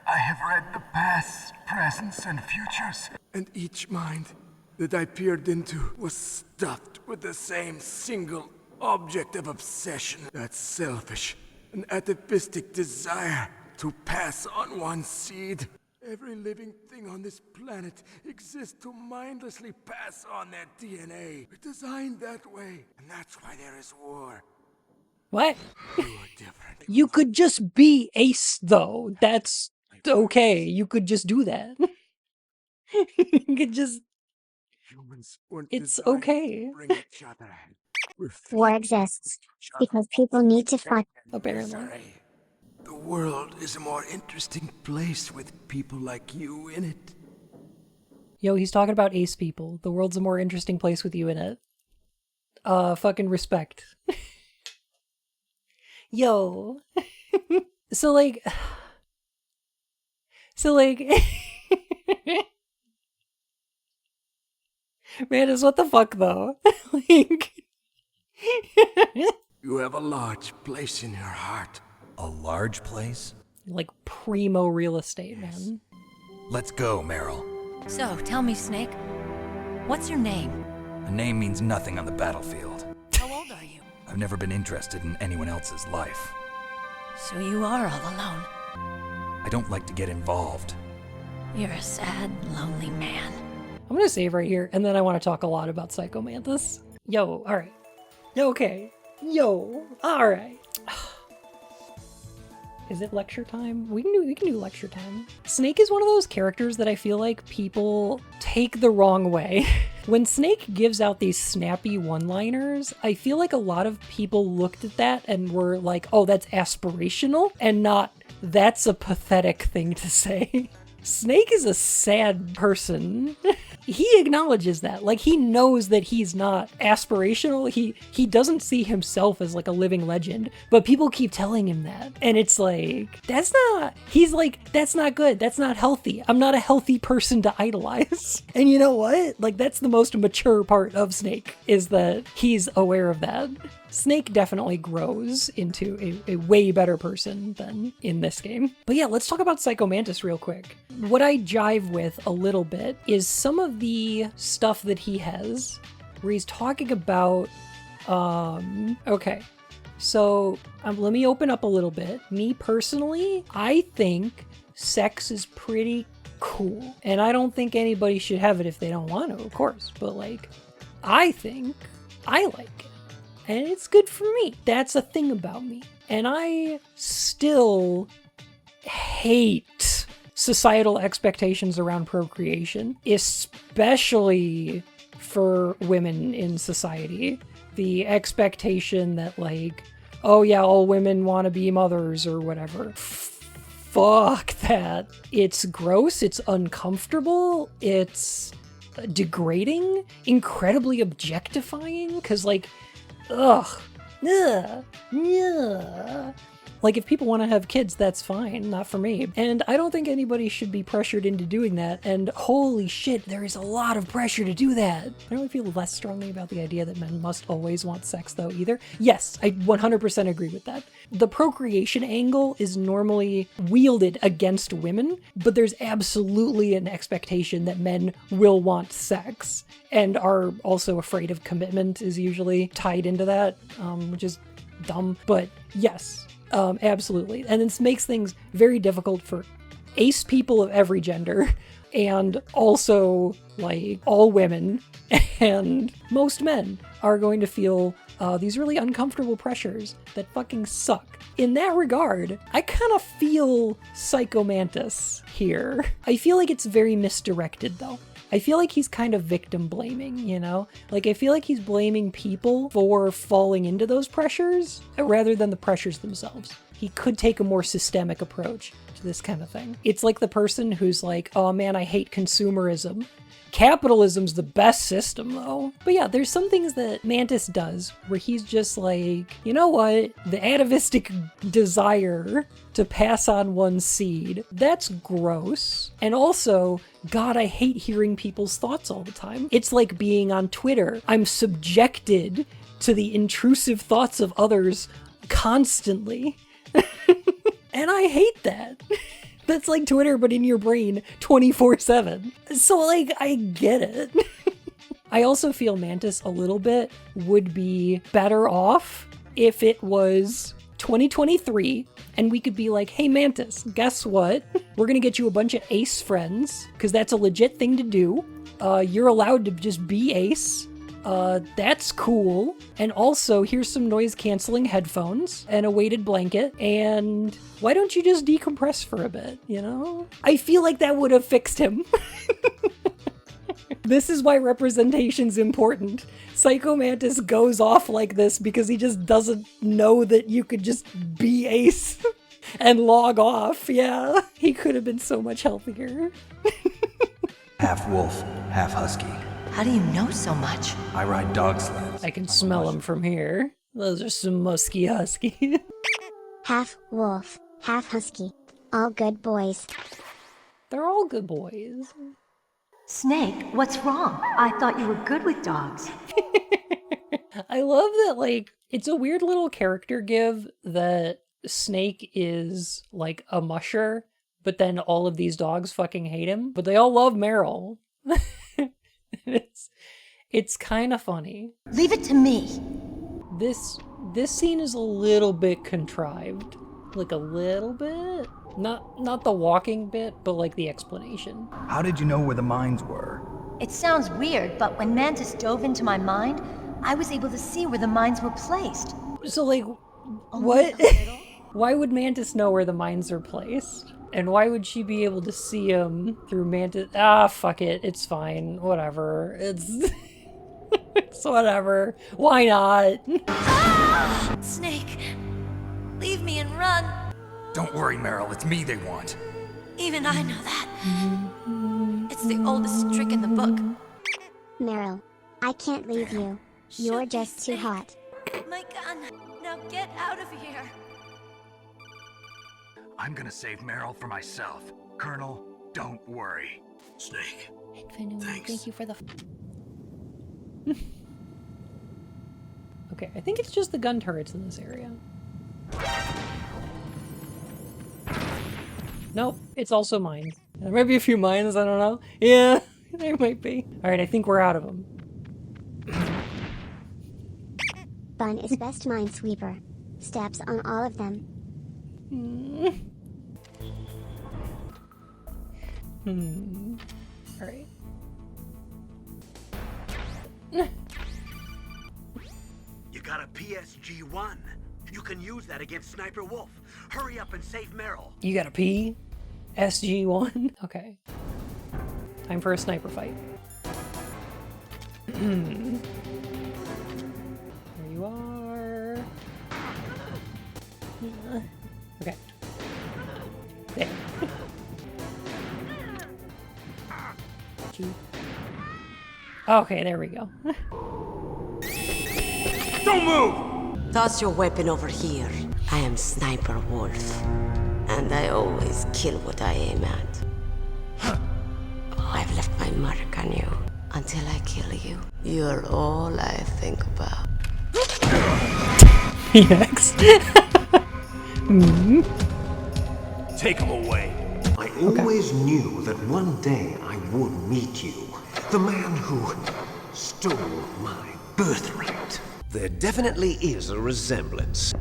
I have read the past, presents, and futures. And each mind that I peered into was stuffed with the same single object of obsession. That selfish and atavistic desire to pass on one seed. Every living thing on this planet exists to mindlessly pass on their DNA. We're designed that way, and that's why there is war. What? You could just be Ace, though. That's okay. You could just do that. You could just... It's okay. War exists because people need to fight. Apparently. The world is a more interesting place with people like you in it. Yo, he's talking about Ace people. The world's a more interesting place with you in it. Fucking respect. Yo. So like... Mantis, what the fuck, though? Like... You have a large place in your heart. A large place? Like primo real estate, man. Let's go, Meryl. So, tell me, Snake, what's your name? A name means nothing on the battlefield. How old are you? I've never been interested in anyone else's life. So you are all alone. I don't like to get involved. You're a sad, lonely man. I'm gonna save right here, and then I want to talk a lot about Psycho Mantis. Yo, alright. Yo, okay. Yo, alright. Is it lecture time? We can do lecture time. Snake is one of those characters that I feel like people take the wrong way. When Snake gives out these snappy one-liners, I feel like a lot of people looked at that and were like, oh, that's aspirational, and not, that's a pathetic thing to say. Snake is a sad person. He acknowledges that. Like, he knows that he's not aspirational. He doesn't see himself as like a living legend, but people keep telling him that. And it's like, he's like, that's not good. That's not healthy. I'm not a healthy person to idolize. And you know what? Like, that's the most mature part of Snake, is that he's aware of that. Snake definitely grows into a way better person than in this game. But yeah, let's talk about Psycho Mantis real quick. What I jive with a little bit is some of the stuff that he has, where he's talking about, okay. So let me open up a little bit. Me personally, I think sex is pretty cool. And I don't think anybody should have it if they don't want to, of course. But like, I think I like it. And it's good for me. That's a thing about me. And I still hate societal expectations around procreation, especially for women in society. The expectation that, like, oh yeah, all women want to be mothers or whatever. Fuck that. It's gross, it's uncomfortable, it's degrading, incredibly objectifying, because, like, ugh. Like, if people want to have kids, that's fine, not for me. And I don't think anybody should be pressured into doing that, and holy shit, there is a lot of pressure to do that. I don't feel less strongly about the idea that men must always want sex, though, either. Yes, I 100% agree with that. The procreation angle is normally wielded against women, but there's absolutely an expectation that men will want sex, and are also afraid of commitment is usually tied into that, which is dumb, but yes. Absolutely. And this makes things very difficult for ace people of every gender, and also, like, all women and most men are going to feel these really uncomfortable pressures that fucking suck. In that regard, I kind of feel Psycho Mantis here. I feel like it's very misdirected, though. I feel like he's kind of victim blaming, you know? Like, I feel like he's blaming people for falling into those pressures rather than the pressures themselves. He could take a more systemic approach to this kind of thing. It's like the person who's like, oh man, I hate consumerism. Capitalism's the best system, though. But yeah, there's some things that Mantis does where he's just like, you know what? The atavistic desire to pass on one's seed, that's gross. And also, God, I hate hearing people's thoughts all the time. It's like being on Twitter. I'm subjected to the intrusive thoughts of others constantly. And I hate that. That's like Twitter, but in your brain 24/7. So, like, I get it. I also feel Mantis a little bit would be better off if it was 2023 and we could be like, hey Mantis, guess what? We're gonna get you a bunch of ace friends, because that's a legit thing to do. You're allowed to just be ace. That's cool. And also, here's some noise-canceling headphones and a weighted blanket, and why don't you just decompress for a bit, you know? I feel like that would have fixed him. This is why representation's important. Psycho Mantis goes off like this because he just doesn't know that you could just be ace and log off. Yeah, he could have been so much healthier. Half wolf, half husky. How do you know so much? I ride dog sleds. I can smell them from here. Those are some musky husky. Half wolf, half husky. All good boys. They're all good boys. Snake, what's wrong? I thought you were good with dogs. I love that, like, it's a weird little character give that Snake is, like, a musher, but then all of these dogs fucking hate him, but they all love Meryl. It's kind of funny. Leave it to me. This scene is a little bit contrived. Like, a little bit? Not the walking bit, but like the explanation. How did you know where the mines were? It sounds weird, but when Mantis dove into my mind, I was able to see where the mines were placed. So, like, what? Why would Mantis know where the mines are placed? And why would she be able to see them through Mantis? Ah, fuck it. It's fine. Whatever. It's whatever. Why not? Ah! Snake, leave me and run. Don't worry, Meryl. It's me they want. Even I know that. It's the oldest trick in the book. Meryl, I can't leave you. You're just too hot. My gun. Now get out of here. I'm gonna save Meryl for myself. Colonel, don't worry. Snake. Thanks. Thank you for the... Okay, I think it's just the gun turrets in this area. Nope, it's also mines. There might be a few mines, I don't know. Yeah, there might be. Alright, I think we're out of them. Bun is best minesweeper. Steps on all of them. Alright. You gotta PSG-1. You can use that against Sniper Wolf. Hurry up and save Meryl. You got a P? SG-1? Okay. Time for a sniper fight. There you are. Okay. There. Okay, there we go. Don't move! Toss your weapon over here. I am Sniper Wolf, and I always kill what I aim at. Oh, I've left my mark on you. Until I kill you, you're all I think about. PX. Take him away. I always knew that one day I would meet you. The man who stole my birthright. There definitely is a resemblance.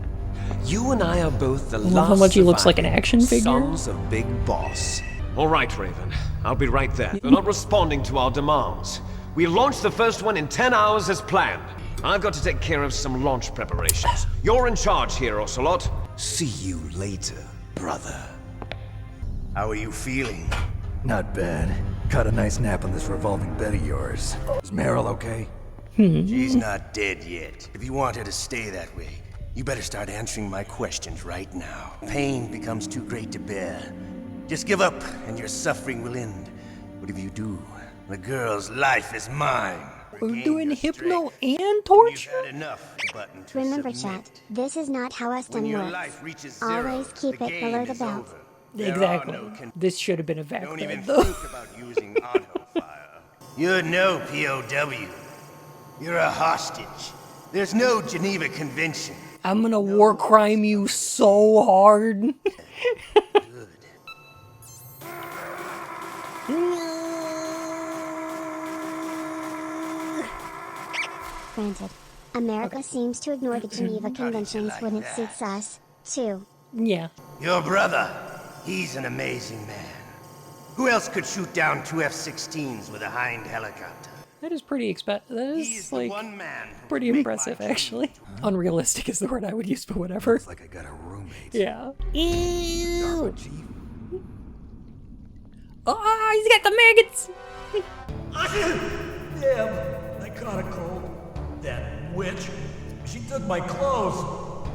You and I are both the love last how much he looks like an action figure. sons of Big Boss. All right, Raven. I'll be right there. They're not responding to our demands. We launched the first one in 10 hours as planned. I've got to take care of some launch preparations. You're in charge here, Ocelot. See you later, brother. How are you feeling? Not bad. Caught a nice nap on this revolving bed of yours. Is Meryl okay? She's not dead yet. If you want her to stay that way, you better start answering my questions right now. Pain becomes too great to bear. Just give up, and your suffering will end. But if you do, the girl's life is mine. We're doing hypno and torture? Remember, chat, this is not how Weston works. Always keep it below the belt. Exactly. This should have been a vac Don't bed, even though. think about using auto fire. You're no POW. You're a hostage. There's no Geneva Convention. I'm gonna war crime you so hard. Granted, America seems to ignore the Geneva Conventions when it suits us, too. Yeah. Your brother, he's an amazing man. Who else could shoot down 2 F-16s with a Hind helicopter? That is pretty that is like pretty impressive, actually. Unrealistic is the word I would use, but whatever. Looks like I got a roommate. Yeah. Ew. Oh, he's got the maggots. Damn, I caught a cold. That witch, she took my clothes.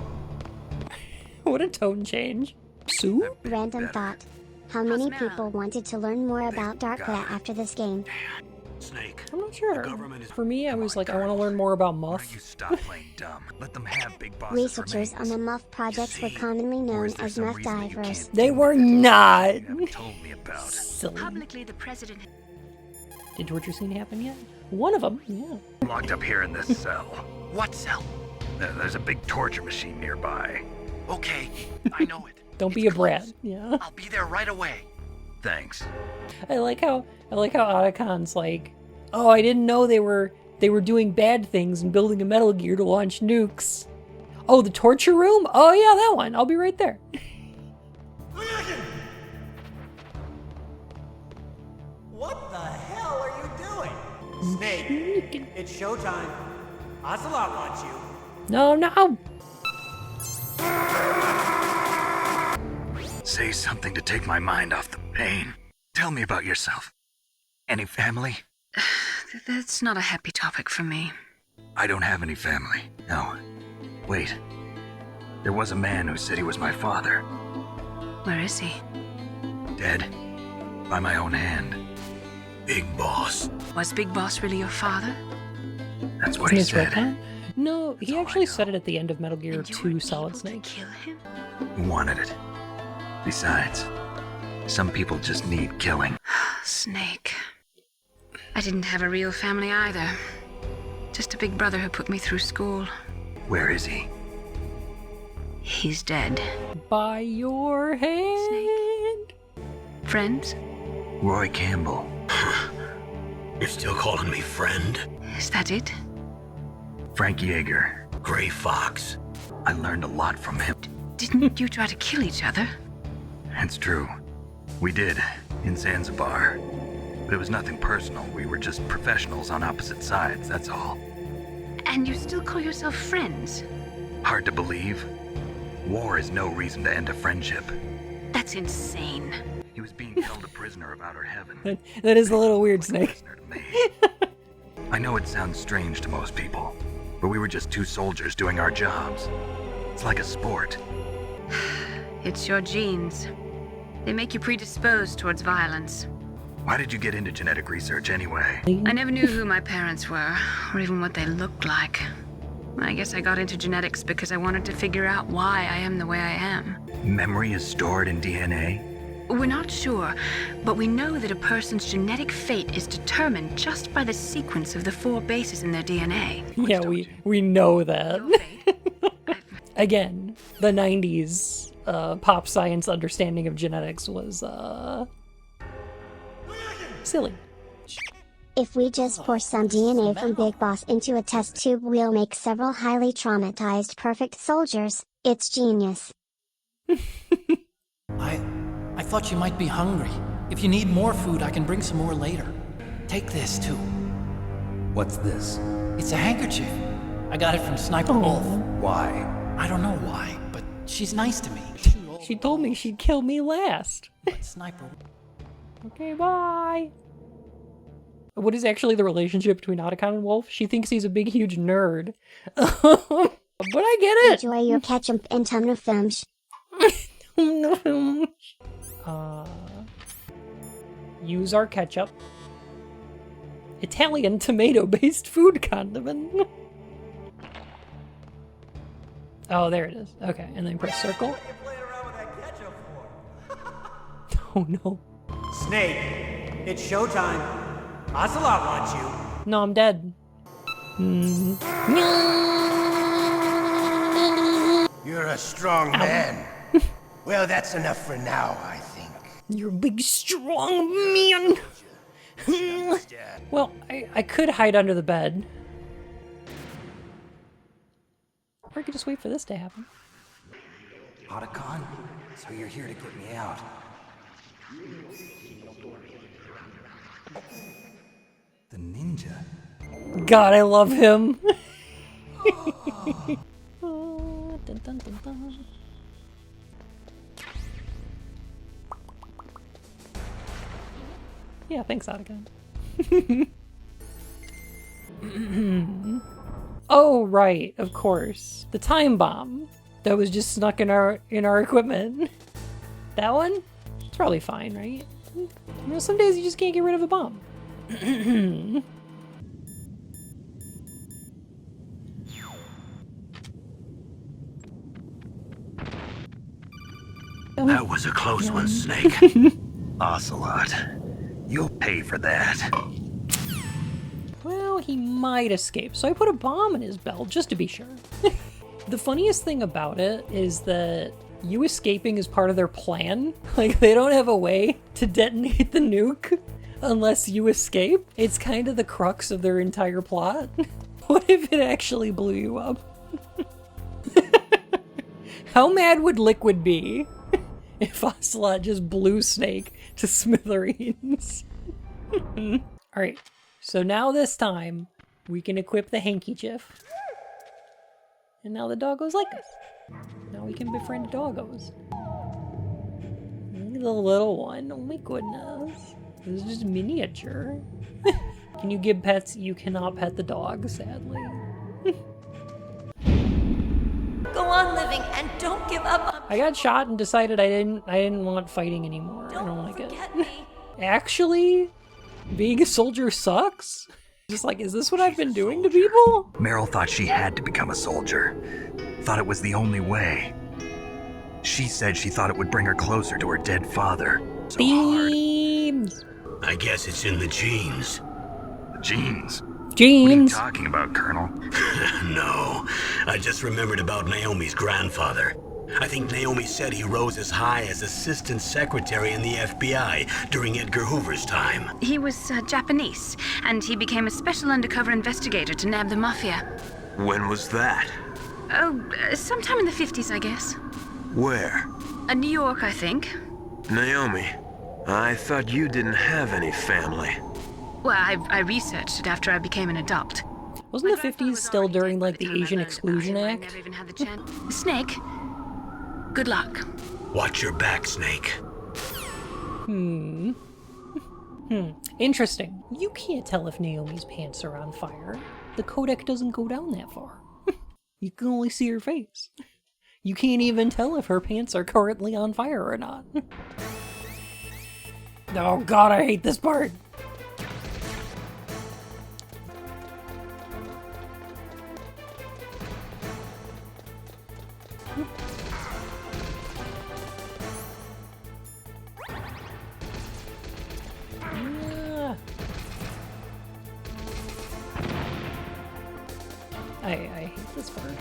What a tone change. Sue? Random thought. How many people wanted to learn more about Darkra after this game? Snake. I'm not sure. For me, I was like, I want to learn more about Muff. You stop playing dumb. Let them have Big Boss's Researchers on the Muff projects were commonly known as Muff divers. They were not. Told me about. Silly. Publicly, the president. Did torture scene happen yet? One of them, yeah. I'm locked up here in this cell. What cell? There's a big torture machine nearby. Okay, I know it. Don't be a brat. Yeah. I'll be there right away. Thanks. I like how Otacon's like, oh, I didn't know they were doing bad things and building a Metal Gear to launch nukes. Oh, the torture room? Oh yeah, that one. I'll be right there. What the hell are you doing? Snake, it's showtime. Ocelot wants you. No. Say something to take my mind off the pain. Tell me about yourself. Any family? That's not a happy topic for me. I don't have any family. No. Wait. There was a man who said he was my father. Where is he? Dead. By my own hand. Big Boss. Was Big Boss really your father? That's what he said. No, he actually said it at the end of Metal Gear 2 Solid Snake. He wanted it. Besides, some people just need killing. Snake. I didn't have a real family either. Just a big brother who put me through school. Where is he? He's dead. By your hand. Snake. Friends? Roy Campbell. You're still calling me friend? Is that it? Frank Yeager. Gray Fox. I learned a lot from him. Didn't you try to kill each other? It's true. We did, in Zanzibar. But it was nothing personal. We were just professionals on opposite sides, that's all. And you still call yourself friends? Hard to believe. War is no reason to end a friendship. That's insane. He was being held a prisoner of outer heaven. That is a little weird, Snake. I know it sounds strange to most people, but we were just two soldiers doing our jobs. It's like a sport. It's your genes. They make you predisposed towards violence. Why did you get into genetic research anyway? I never knew who my parents were, or even what they looked like. I guess I got into genetics because I wanted to figure out why I am the way I am. Memory is stored in DNA? We're not sure, but we know that a person's genetic fate is determined just by the sequence of the 4 bases in their DNA. Yeah, we know that. Again, the 90s pop science understanding of genetics was silly. If we just pour some DNA from Big Boss into a test tube, we'll make several highly traumatized perfect soldiers. It's genius. I thought you might be hungry. If you need more food, I can bring some more later. Take this, too. What's this? It's a handkerchief. I got it from Sniper Wolf. Why? I don't know why, but she's nice to me. She told me she'd kill me last. But Sniper... Okay, bye. What is actually the relationship between Otacon and Wolf? She thinks he's a big, huge nerd. But I get it! Enjoy your ketchup and tuna films. Use our ketchup. Italian tomato-based food condiment. Oh, there it is. Okay, and then press circle. Oh no. Snake, it's showtime. Ocelot wants you. No, I'm dead. You're a strong man. Well, that's enough for now, I think. You're a big, strong man. Well, I could hide under the bed. Or I could just wait for this to happen. Otacon? So you're here to get me out. The ninja? God, I love him. Yeah, thanks, Otacon. Oh, right, of course. The time bomb that was just snuck in our equipment. That one? It's probably fine, right? You know, some days you just can't get rid of a bomb. That was a close one, Snake. Ocelot, you'll pay for that. Well, he might escape, so I put a bomb in his belt just to be sure. The funniest thing about it is that you escaping is part of their plan. Like, they don't have a way to detonate the nuke unless you escape. It's kind of the crux of their entire plot. What if it actually blew you up? How mad would Liquid be if Ocelot just blew Snake to smithereens? Alright, so now this time, we can equip the handkerchief. And now the doggos like us. Now we can befriend doggos. Look at the little one. Oh my goodness. This is just miniature. Can you give pets? You cannot pet the dog, sadly. Go on living and don't give up on... I got shot and decided I didn't want fighting anymore. I don't like it. Actually, being a soldier sucks. Just like, is this what I've been doing to people? Meryl thought she had to become a soldier. Thought it was the only way. She said she thought it would bring her closer to her dead father. So Beams. I guess it's in the genes. The genes? Genes. What are you talking about, Colonel? No, I just remembered about Naomi's grandfather. I think Naomi said he rose as high as assistant secretary in the FBI during Edgar Hoover's time. He was Japanese, and he became a special undercover investigator to nab the mafia. When was that? Oh, sometime in the 50s, I guess. Where? New York, I think. Naomi, I thought you didn't have any family. Well, I researched it after I became an adult. Wasn't the 50s still during, like, the Asian Exclusion Act? Never even had the chance. Snake, good luck. Watch your back, Snake. Interesting. You can't tell if Naomi's pants are on fire. The codec doesn't go down that far. You can only see her face. You can't even tell if her pants are currently on fire or not. Oh god, I hate this part. I hate this part.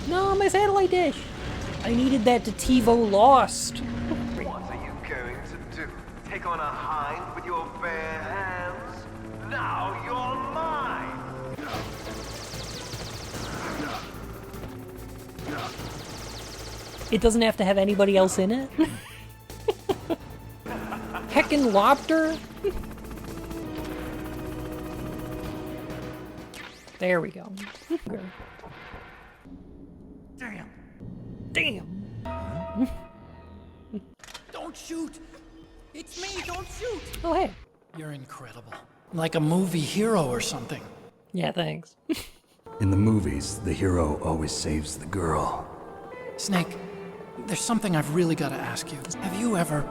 No, my satellite dish! I needed that to TiVo Lost. What are you going to do? Take on a hind with your bare hands? Now you're mine! It doesn't have to have anybody else in it? Heckin' lobster? There we go. Damn. Damn. Don't shoot! It's me, don't shoot! Oh, hey. You're incredible. Like a movie hero or something. Yeah, thanks. In the movies, the hero always saves the girl. Snake, there's something I've really got to ask you. Have you ever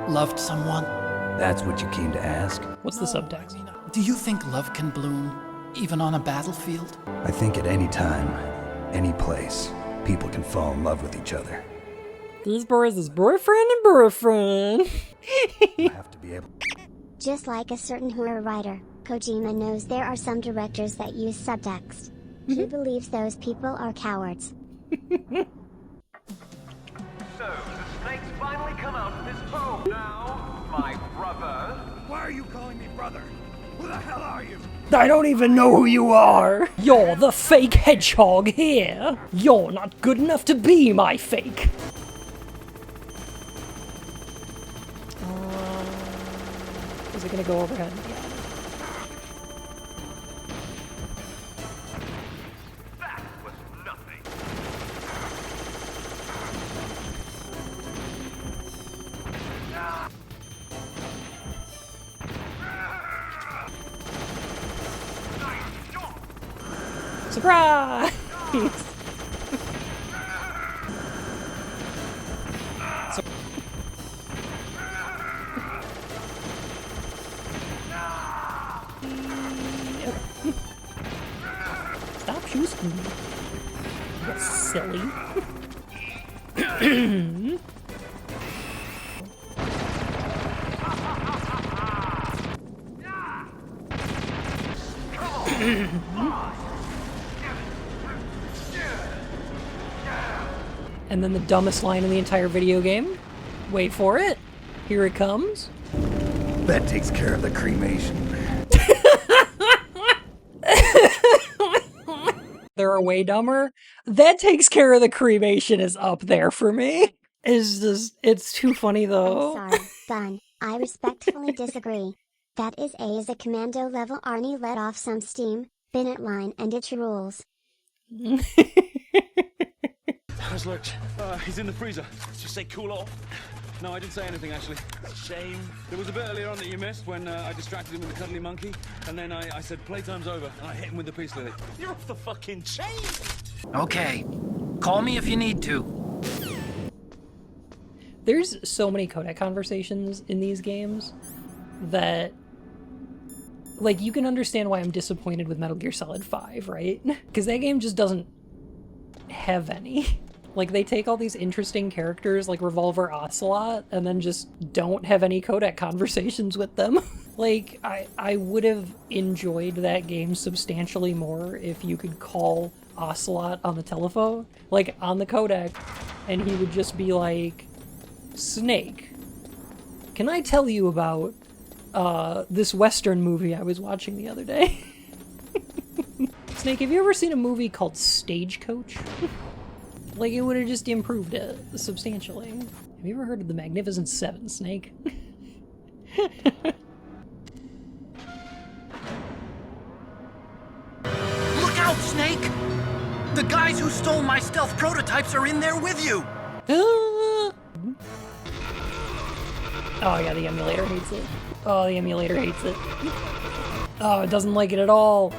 loved someone? That's what you came to ask? What's the subtext? Do you think love can bloom, even on a battlefield? I think at any time, any place, people can fall in love with each other. These boys is boyfriend and boyfriend. You have to be able. Just like a certain horror writer, Kojima knows there are some directors that use subtext. He believes those people are cowards. So, the snake's finally come out of his hole now, my brother. Why are you calling me brother? Who the hell are you? I don't even know who you are. You're the fake hedgehog here. You're not good enough to be my fake. Is it gonna go overhead? Yeah. That was nothing. Surprise! Stop shooting me. You silly. And then the dumbest line in the entire video game. Wait for it. Here it comes. That takes care of the cremation. They're way dumber. That takes care of the cremation is up there for me. It's too funny though. I'm sorry, Bun. I respectfully disagree. That is a commando level Arnie let off some steam, Bennett line and it rules. How's Lurch? He's in the freezer. Just say cool off. No, I didn't say anything, actually. Shame. There was a bit earlier on that you missed when I distracted him with the cuddly monkey, and then I said playtime's over, and I hit him with the peace lily. You're off the fucking chain! Okay. Call me if you need to. There's so many codec conversations in these games that, like, you can understand why I'm disappointed with Metal Gear Solid 5, right? Because that game just doesn't have any. Like, they take all these interesting characters like Revolver Ocelot and then just don't have any codec conversations with them. Like, I would have enjoyed that game substantially more if you could call Ocelot on the telephone, like on the codec, and he would just be like, Snake, can I tell you about this Western movie I was watching the other day. Snake, have you ever seen a movie called Stagecoach? Like, it would have just improved it substantially. Have you ever heard of The Magnificent Seven, Snake? Look out, Snake! The guys who stole my stealth prototypes are in there with you! Oh yeah, the emulator hates it. Oh, the emulator hates it. Oh, it doesn't like it at all.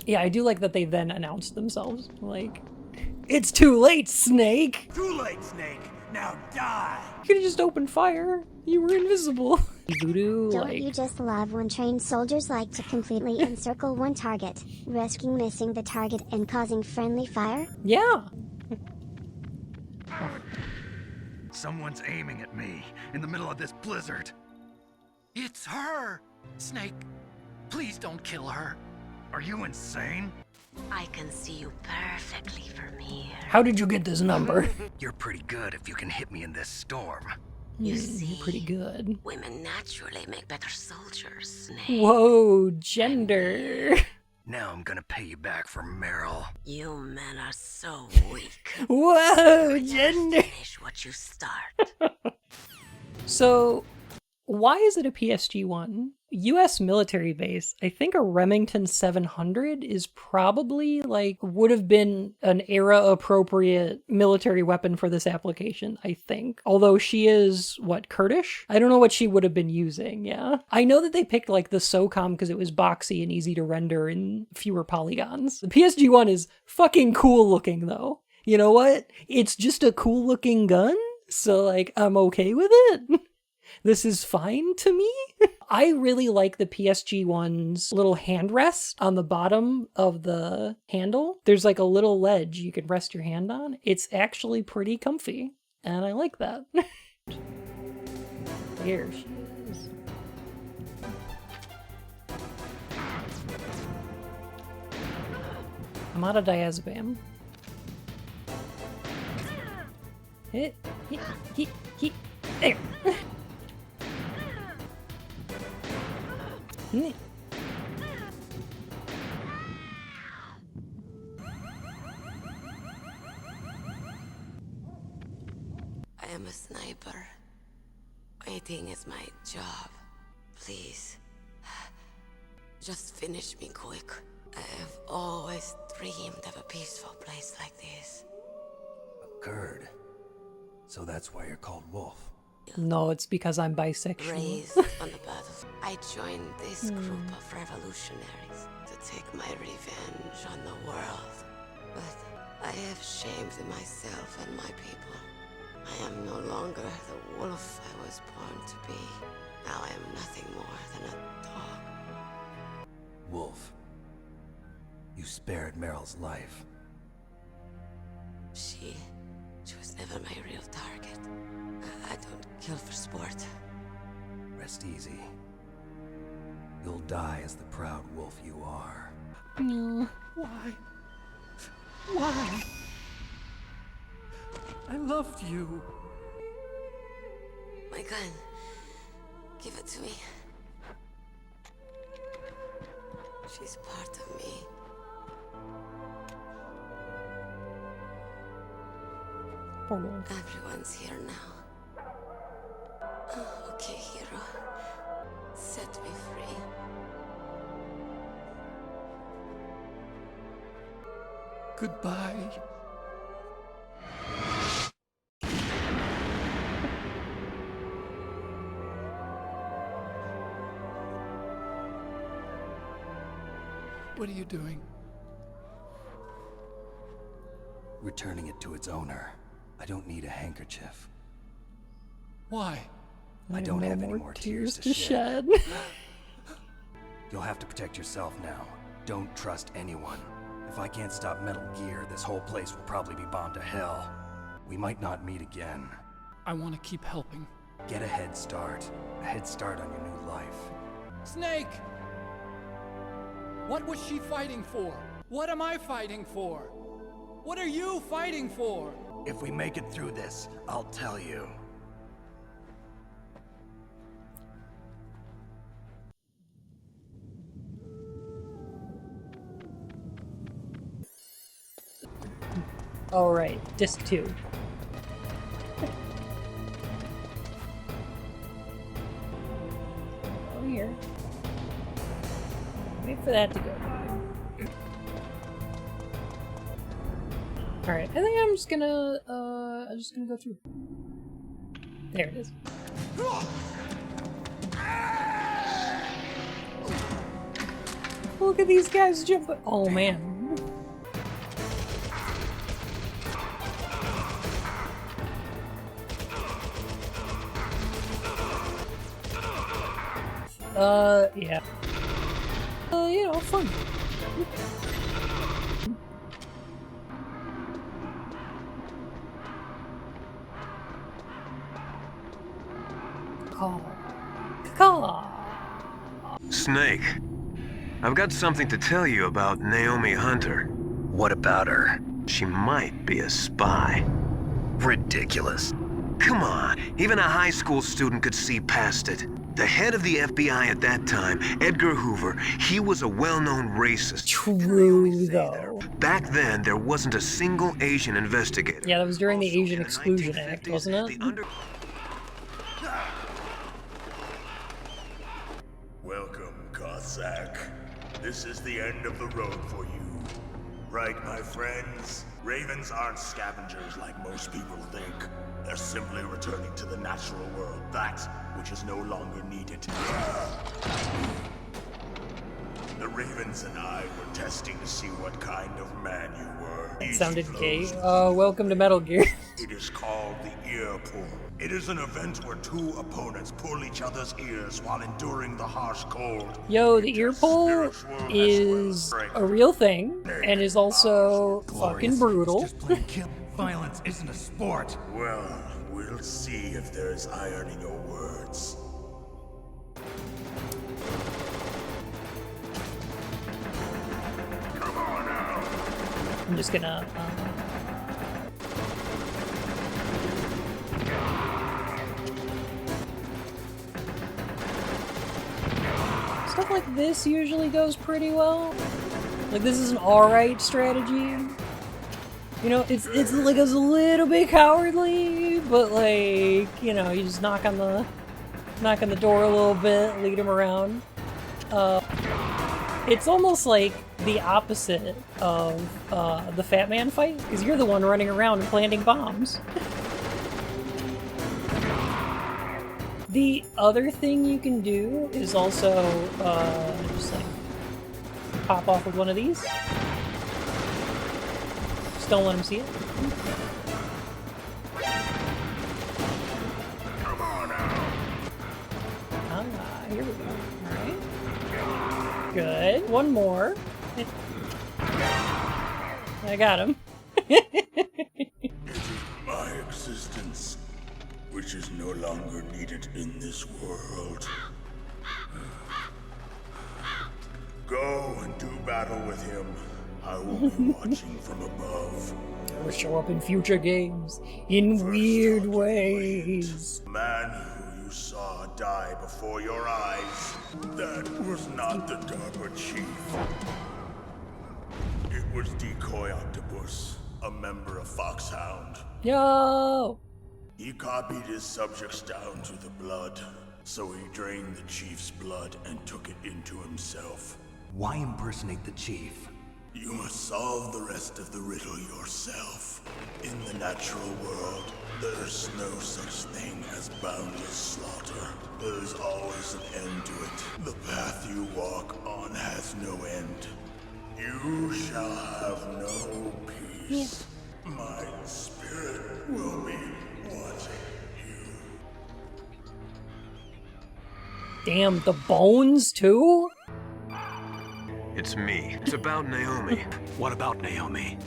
Yeah, I do like that they then announced themselves. Like, it's too late, Snake! Too late, Snake! Now die! You could've just opened fire. You were invisible. Voodoo, Don't like... you just love when trained soldiers like to completely encircle one target, risking missing the target and causing friendly fire? Yeah. Someone's aiming at me in the middle of this blizzard. It's her! Snake, please don't kill her. Are you insane? I can see you perfectly from here. How did you get this number? You're pretty good if you can hit me in this storm. You see, pretty good. Women naturally make better soldiers, Snake. Whoa, gender. Now I'm gonna pay you back for Meryl. You men are so weak. Whoa, gender. Finish what you start. So, why is it a PSG-1? US military base, I think a Remington 700 is probably, like, would have been an era-appropriate military weapon for this application, I think. Although she is, what, Kurdish? I don't know what she would have been using, yeah. I know that they picked, like, the SOCOM because it was boxy and easy to render and fewer polygons. The PSG-1 is fucking cool looking, though. You know what? It's just a cool looking gun, so, like, I'm okay with it. This is fine to me. I really like the PSG-1's little hand rest on the bottom of the handle. There's like a little ledge you can rest your hand on. It's actually pretty comfy, and I like that. There she is. I'm out of diazepam. Hit. There. I am a sniper. Waiting is my job. Please. Just finish me quick. I have always dreamed of a peaceful place like this. A Kurd. So that's why you're called Wolf. No, it's because I'm bisexual. Raised on the battles, I joined this group of revolutionaries to take my revenge on the world. But I have shamed myself and my people. I am no longer the wolf I was born to be. Now I am nothing more than a dog. Wolf. You spared Meryl's life. She was never my real target. I don't kill for sport. Rest easy. You'll die as the proud wolf you are. Why? Why? I loved you. My gun. Give it to me. She's part of me. Everyone's here now. Oh, okay, hero. Set me free. Goodbye. What are you doing? Returning it to its owner. I don't need a handkerchief. Why? I don't have any more tears to shed. You'll have to protect yourself now. Don't trust anyone. If I can't stop Metal Gear, this whole place will probably be bombed to hell. We might not meet again. I want to keep helping. Get a head start. A head start on your new life. Snake! What was she fighting for? What am I fighting for? What are you fighting for? If we make it through this, I'll tell you. All right, disc 2. Oh, here. Wait for that to go by. All right, I think I'm just gonna go through. There it is. Look at these guys jumping. Oh man. Yeah. You know, fun. Snake, I've got something to tell you about Naomi Hunter. What about her? She might be a spy. Ridiculous. Come on, even a high school student could see past it. The head of the FBI at that time, Edgar Hoover, he was a well-known racist. True, though. Back then, there wasn't a single Asian investigator. Yeah, that was during the Asian Exclusion Act, wasn't it? Welcome, Cossack. This is the end of the road for you. Right, my friends? Ravens aren't scavengers like most people think. They're simply returning to the natural world, that which is no longer needed. The Ravens and I were testing to see what kind of man you were. That sounded gay. Welcome to Metal Gear. It is called the ear pull. It is an event where two opponents pull each other's ears while enduring the harsh cold. Yo, the ear pull is a real thing, and is also fucking brutal. Violence isn't a sport. Well, we'll see if there's iron in your words. Come on now. I'm just gonna. Stuff like this usually goes pretty well. Like, this is an alright strategy. You know, it's like a little bit cowardly, but like, you know, you just knock on the door a little bit, lead him around. It's almost like the opposite of the Fat Man fight, because you're the one running around and planting bombs. The other thing you can do is also just like pop off with one of these. Just don't let him see it. Come on now. Here we go. Alright. Good. One more. I got him. It is my existence which is no longer needed in this world. Go and do battle with him. I will be watching from above. Will show up in future games in weird ways. The man who you saw die before your eyes, that was not the DARPA chief. It was Decoy Octopus, a member of Foxhound. Yo! He copied his subjects down to the blood, so he drained the chief's blood and took it into himself. Why impersonate the chief? You must solve the rest of the riddle yourself. In the natural world, there's no such thing as boundless slaughter. There's always an end to it. The path you walk on has no end. You shall have no peace. My spirit will be watching you. Damn, the bones too? It's me. It's about Naomi. What about Naomi?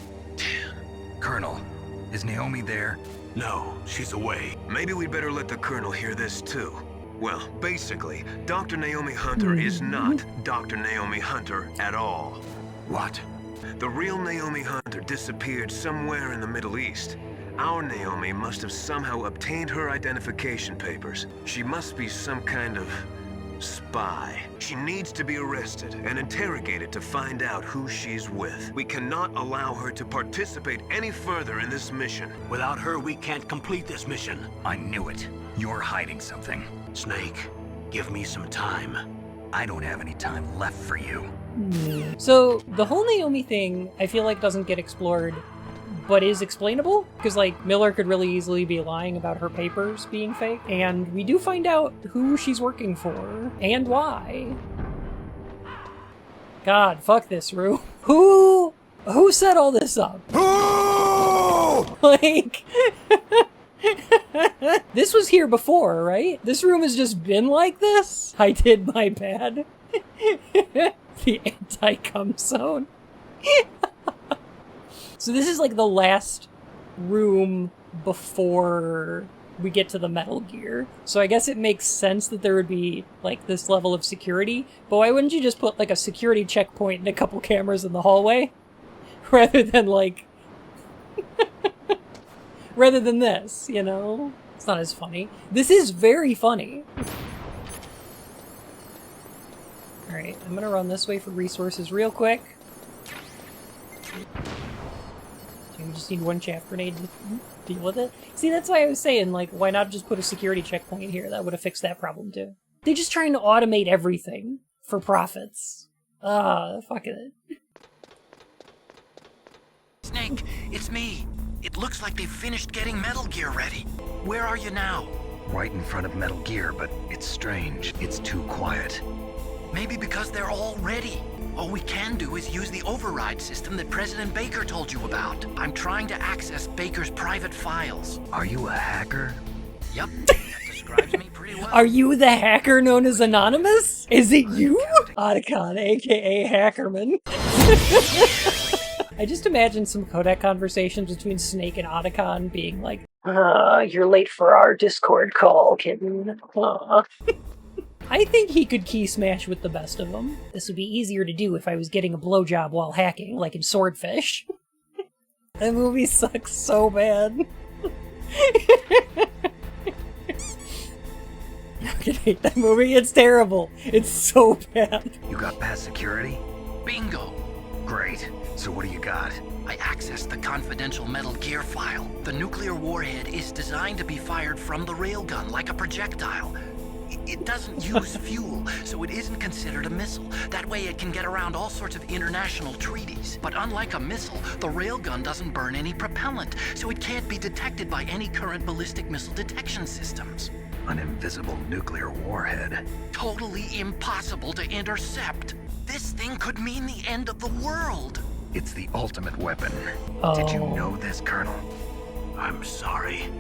Colonel, is Naomi there? No, she's away. Maybe we'd better let the Colonel hear this too. Well, basically, Dr. Naomi Hunter is not Dr. Naomi Hunter at all. What? The real Naomi Hunter disappeared somewhere in the Middle East. Our Naomi must have somehow obtained her identification papers. She must be some kind of spy. She needs to be arrested and interrogated to find out who she's with. We cannot allow her to participate any further in this mission. Without her, we can't complete this mission. I knew it. You're hiding something. Snake, give me some time. I don't have any time left for you. So the whole Naomi thing, I feel like doesn't get explored, but is explainable, because like Miller could really easily be lying about her papers being fake, and we do find out who she's working for and why. God, fuck this, Rue. Who set all this up? Like, this was here before, right? This room has just been like this? I did my bad. The anti-cum zone. So this is like the last room before we get to the Metal Gear. So I guess it makes sense that there would be like this level of security, but why wouldn't you just put like a security checkpoint and a couple cameras in the hallway? Rather than like... rather than this, you know? It's not as funny. This is very funny. Alright, I'm gonna run this way for resources real quick. We just need one chaff grenade to deal with it. See, that's why I was saying, like, why not just put a security checkpoint here? That would have fixed that problem too. They're just trying to automate everything for profits. Fuck it. Snake, it's me. It looks like they've finished getting Metal Gear ready. Where are you now? Right in front of Metal Gear, but it's strange. It's too quiet. Maybe because they're all ready. All we can do is use the override system that President Baker told you about. I'm trying to access Baker's private files. Are you a hacker? Yep, that describes me pretty well. Are you the hacker known as Anonymous? Is it you? Otacon, aka Hackerman. I just imagine some codec conversations between Snake and Otacon being like, you're late for our Discord call, kitten. I think he could key smash with the best of them. This would be easier to do if I was getting a blowjob while hacking, like in Swordfish. That movie sucks so bad. I can hate that movie, it's terrible. It's so bad. You got past security? Bingo. Great. So what do you got? I accessed the confidential Metal Gear file. The nuclear warhead is designed to be fired from the railgun like a projectile. It doesn't use fuel, so it isn't considered a missile. That way it can get around all sorts of international treaties. But unlike a missile, the railgun doesn't burn any propellant, so it can't be detected by any current ballistic missile detection systems. An invisible nuclear warhead. Totally impossible to intercept. This thing could mean the end of the world. It's the ultimate weapon. Oh. Did you know this, Colonel? I'm sorry.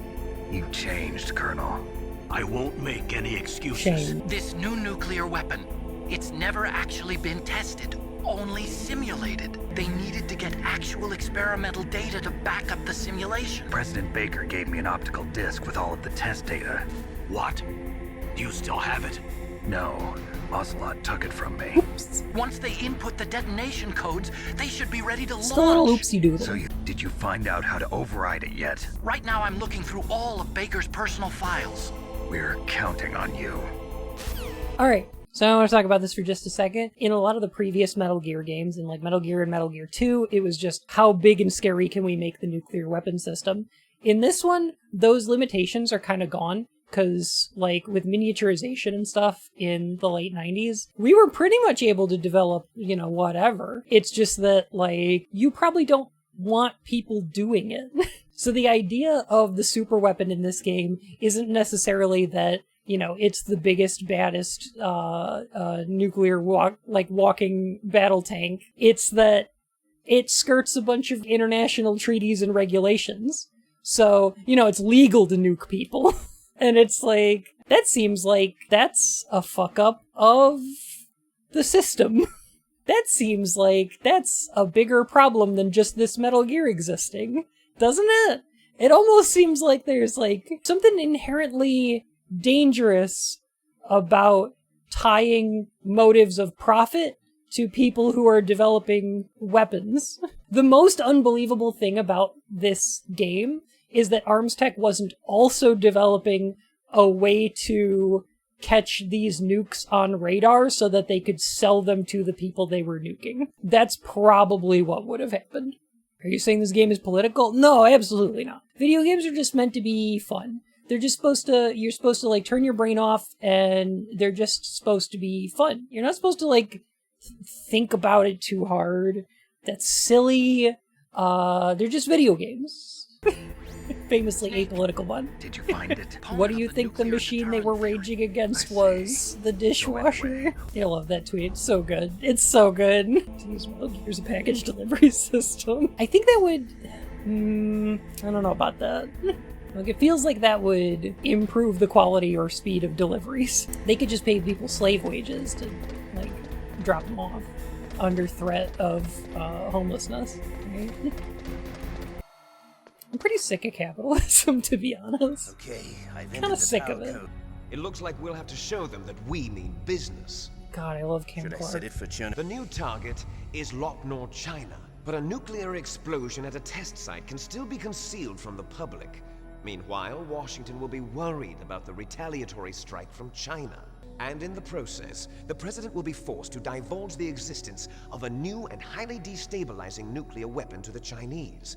You changed, Colonel. I won't make any excuses. Shame. This new nuclear weapon, it's never actually been tested, only simulated. They needed to get actual experimental data to back up the simulation. President Baker gave me an optical disc with all of the test data. What? Do you still have it? No. Ocelot took it from me. Oops. Once they input the detonation codes, they should be ready to Still a little launch. oopsie doodle. So did you find out how to override it yet? Right now I'm looking through all of Baker's personal files. We're counting on you. Alright, so I want to talk about this for just a second. In a lot of the previous Metal Gear games, in like Metal Gear and Metal Gear 2, it was just how big and scary can we make the nuclear weapon system. In this one, those limitations are kind of gone, because like with miniaturization and stuff in the late 90s, we were pretty much able to develop, you know, whatever. It's just that like, you probably don't want people doing it. So the idea of the super weapon in this game isn't necessarily that, you know, it's the biggest, baddest nuclear walking battle tank. It's that it skirts a bunch of international treaties and regulations. So, you know, it's legal to nuke people. And it's like, that seems like that's a fuck up of the system. That seems like that's a bigger problem than just this Metal Gear existing. Doesn't it? It almost seems like there's like something inherently dangerous about tying motives of profit to people who are developing weapons. The most unbelievable thing about this game is that Arms Tech wasn't also developing a way to catch these nukes on radar so that they could sell them to the people they were nuking. That's probably what would have happened. Are you saying this game is political? No, absolutely not. Video games are just meant to be fun. They're just supposed to, you're supposed to like turn your brain off and they're just supposed to be fun. You're not supposed to like think about it too hard. That's silly. They're just video games. Famously apolitical one. Did you find it? What do you think the machine they were raging against was? The dishwasher? I love that tweet. It's so good. It's so good. Jeez, well, here's a package delivery system. I think that would... I don't know about that. Like, it feels like that would improve the quality or speed of deliveries. They could just pay people slave wages to, like, drop them off under threat of homelessness. Right? I'm pretty sick of capitalism, to be honest. Okay, I've kind of sick of it. It looks like we'll have to show them that we mean business. God, I love Cam Should I Clark. set it for China? The new target is Lok Nor, China, but a nuclear explosion at a test site can still be concealed from the public. Meanwhile, Washington will be worried about the retaliatory strike from China. And in the process, the president will be forced to divulge the existence of a new and highly destabilizing nuclear weapon to the Chinese.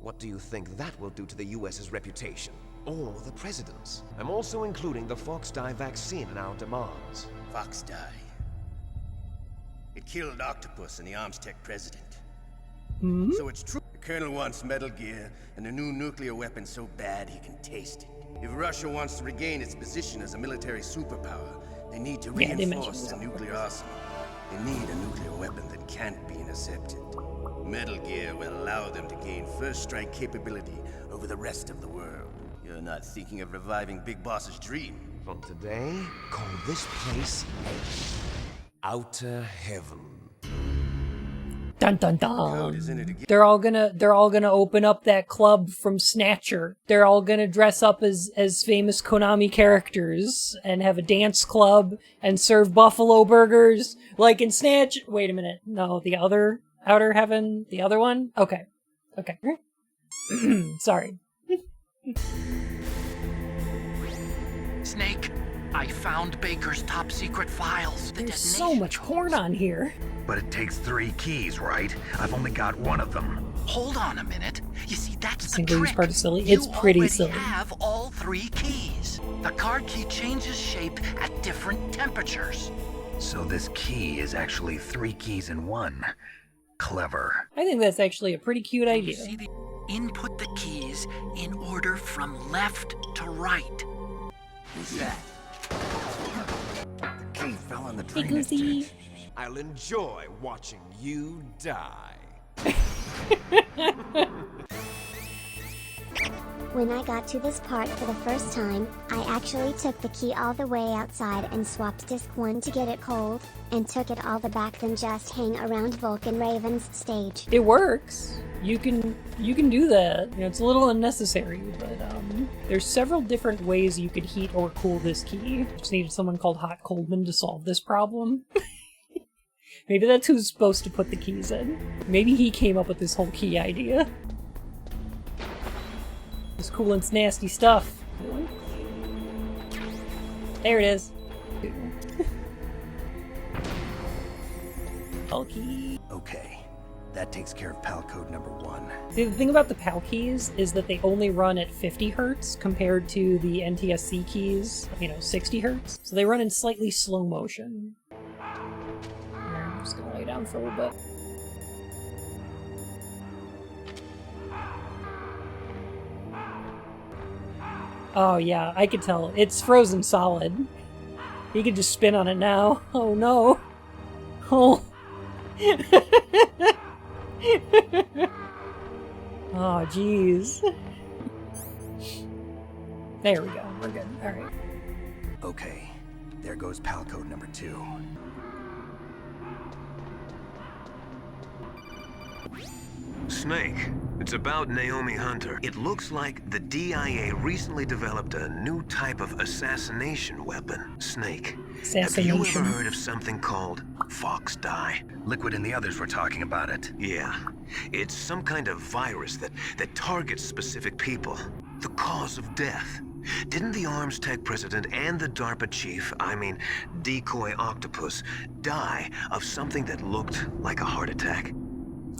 What do you think that will do to the US's reputation? Or the president's? I'm also including the Fox-Die vaccine in our demands. Fox-Die. It killed Octopus and the Arms Tech president. So it's true. The Colonel wants Metal Gear and a new nuclear weapon so bad he can taste it. If Russia wants to regain its position as a military superpower, they need to reinforce their nuclear arsenal. They need a nuclear weapon that can't be intercepted. Metal Gear will allow them to gain first strike capability over the rest of the world. You're not thinking of reviving Big Boss's dream. From today, call this place Outer Heaven. Dun dun dun. They're all gonna open up that club from Snatcher. They're all gonna dress up as famous Konami characters and have a dance club and serve buffalo burgers like in Snatch. Wait a minute. No, the other Outer Heaven, the other one? Okay. Okay. Sorry. Snake, I found Baker's top secret files. There's so much porn on here. But it takes 3 keys, right? I've only got 1 of them. Hold on a minute. You see, that's the Single-use trick. part is silly. It's pretty You silly. already have all 3 keys. The card key changes shape at different temperatures. So this key is actually 3 keys in 1. Clever. I think that's actually a pretty cute idea. Input the keys in order from left to right. Who's that? The key fell on the Hey, drainage Goosey. ditch. I'll enjoy watching you die. When I got to this part for the first time, I actually took the key all the way outside and swapped disc 1 to get it cold, and took it all the back than just hang around Vulcan Raven's stage. It works. You can do that. You know, it's a little unnecessary, but there's several different ways you could heat or cool this key. Just needed someone called Hot Coldman to solve this problem. Maybe that's who's supposed to put the keys in. Maybe he came up with this whole key idea. This cool and nasty stuff. There it is. PAL key. Okay, that takes care of PAL code number 1. See, the thing about the PAL keys is that they only run at 50 hertz compared to the NTSC keys, 60 hertz. So they run in slightly slow motion. I'm just gonna lay down for a little bit. Oh yeah, I could tell. It's frozen solid. He could just spin on it now. Oh no. Oh. Oh jeez. There we go. We're good. Alright. Okay, there goes PAL code number 2. Snake, It's about Naomi Hunter. It looks like the DIA recently developed a new type of assassination weapon, Snake. Have you ever heard of something called Fox Dye? Liquid and the others were talking about it. Yeah. It's some kind of virus that targets specific people. The cause of death. Didn't the Arms Tech president and the DARPA chief, Decoy Octopus, die of something that looked like a heart attack?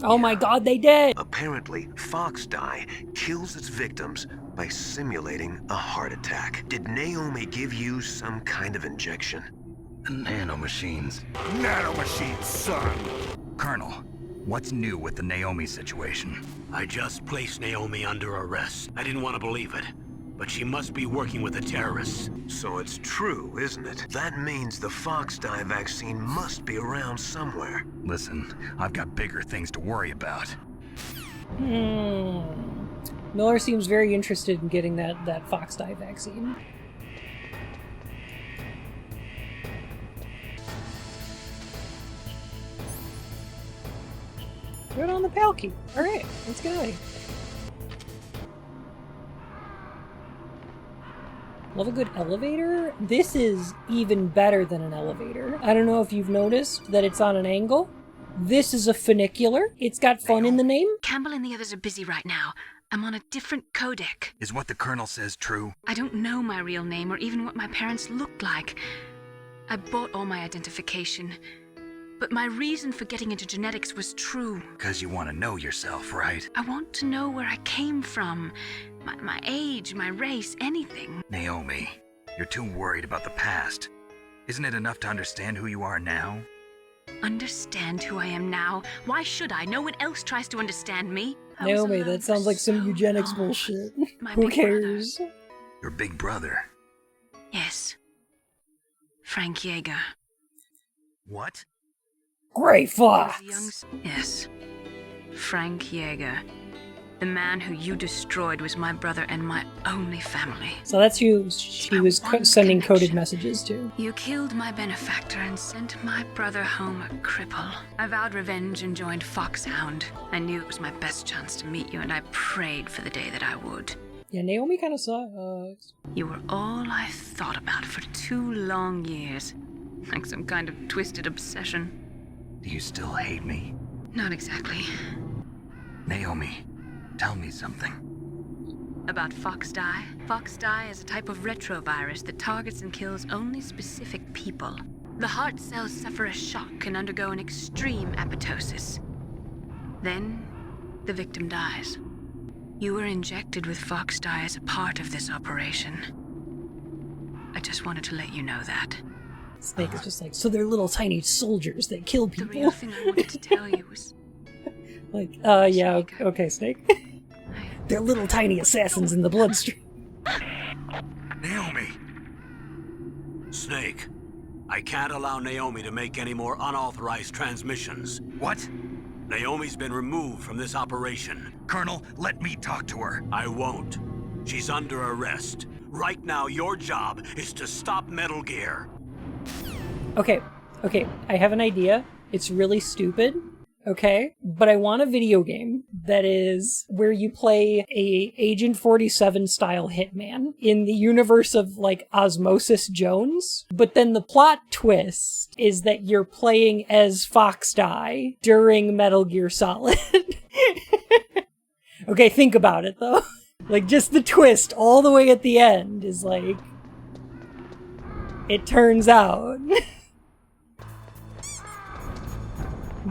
Oh my god, they did! Apparently, Fox Dye kills its victims by simulating a heart attack. Did Naomi give you some kind of injection? The nanomachines. Nanomachines, son! Colonel, what's new with the Naomi situation? I just placed Naomi under arrest. I didn't want to believe it, but she must be working with the terrorists. So it's true, isn't it? That means the Fox Dye vaccine must be around somewhere. Listen, I've got bigger things to worry about. Miller seems very interested in getting that Fox Dye vaccine. Right on the Palkey. Alright, let's get out of here. Love a good elevator. This is even better than an elevator. I don't know if you've noticed that it's on an angle. This is a funicular. It's got fun in the name. Campbell and the others are busy right now. I'm on a different codec. Is what the Colonel says true? I don't know my real name or even what my parents looked like. I bought all my identification. But my reason for getting into genetics was true. Because you want to know yourself, right? I want to know where I came from. My age, my race, anything. Naomi, you're too worried about the past. Isn't it enough to understand who you are now? Understand who I am now? Why should I? No one else tries to understand me. Naomi, that sounds like some eugenics bullshit. Who cares? Your big brother. Yes. Frank Yeager. What? Gray Fox! Yes. Frank Yeager. The man who you destroyed was my brother and my only family. So that's who she was sending coded messages to. You killed my benefactor and sent my brother home a cripple. I vowed revenge and joined Foxhound. I knew it was my best chance to meet you, and I prayed for the day that I would. Yeah, Naomi kind of sucks. You were all I thought about for 2 long years. Like some kind of twisted obsession. Do you still hate me? Not exactly. Naomi, tell me something. About Fox Dye? Fox Dye is a type of retrovirus that targets and kills only specific people. The heart cells suffer a shock and undergo an extreme apoptosis. Then, the victim dies. You were injected with Fox Dye as a part of this operation. I just wanted to let you know that. Snake is just like, so they're little tiny soldiers that kill people. The real thing I wanted to tell you was... Like, yeah, okay, Snake. They're little tiny assassins in the bloodstream. Naomi! Snake, I can't allow Naomi to make any more unauthorized transmissions. What? Naomi's been removed from this operation. Colonel, let me talk to her. I won't. She's under arrest. Right now, your job is to stop Metal Gear. Okay, I have an idea. It's really stupid, okay? But I want a video game that is where you play a Agent 47 style hitman in the universe of, like, Osmosis Jones. But then the plot twist is that you're playing as Fox Dye during Metal Gear Solid. Okay, think about it, though. Like, just the twist all the way at the end is like... It turns out...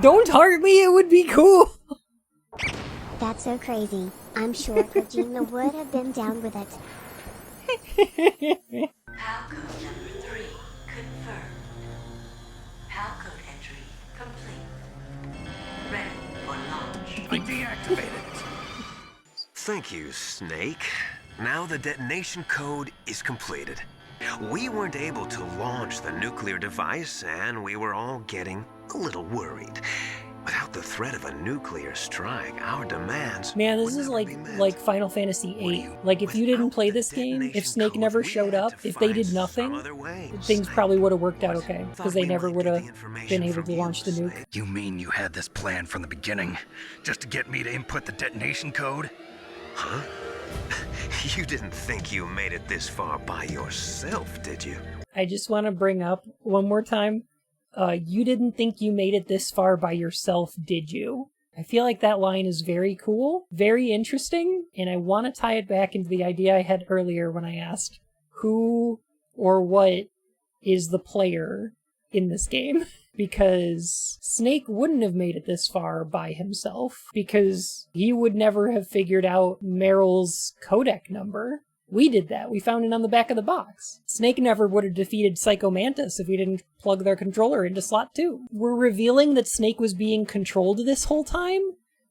Don't hurt me, it would be cool! That's so crazy. I'm sure Kojima would have been down with it. Palcode number 3 confirmed. Palcode entry complete. Ready for launch. I deactivated it. Thank you, Snake. Now the detonation code is completed. We weren't able to launch the nuclear device, and we were all getting a little worried. Without the threat of a nuclear strike, our demands... Man, this is like Final Fantasy VIII. Like, if you didn't play this game, if Snake never showed up, if they did nothing, things probably would have worked out okay, because they never would have been able to launch the nuke. You mean you had this plan from the beginning, just to get me to input the detonation code? Huh? You didn't think you made it this far by yourself, did you? I just want to bring up one more time, you didn't think you made it this far by yourself, did you? I feel like that line is very cool, very interesting, and I want to tie it back into the idea I had earlier when I asked who or what is the player in this game. Because Snake wouldn't have made it this far by himself, because he would never have figured out Meryl's codec number. We did that. We found it on the back of the box. Snake never would have defeated Psycho Mantis if he didn't plug their controller into slot 2. We're revealing that Snake was being controlled this whole time,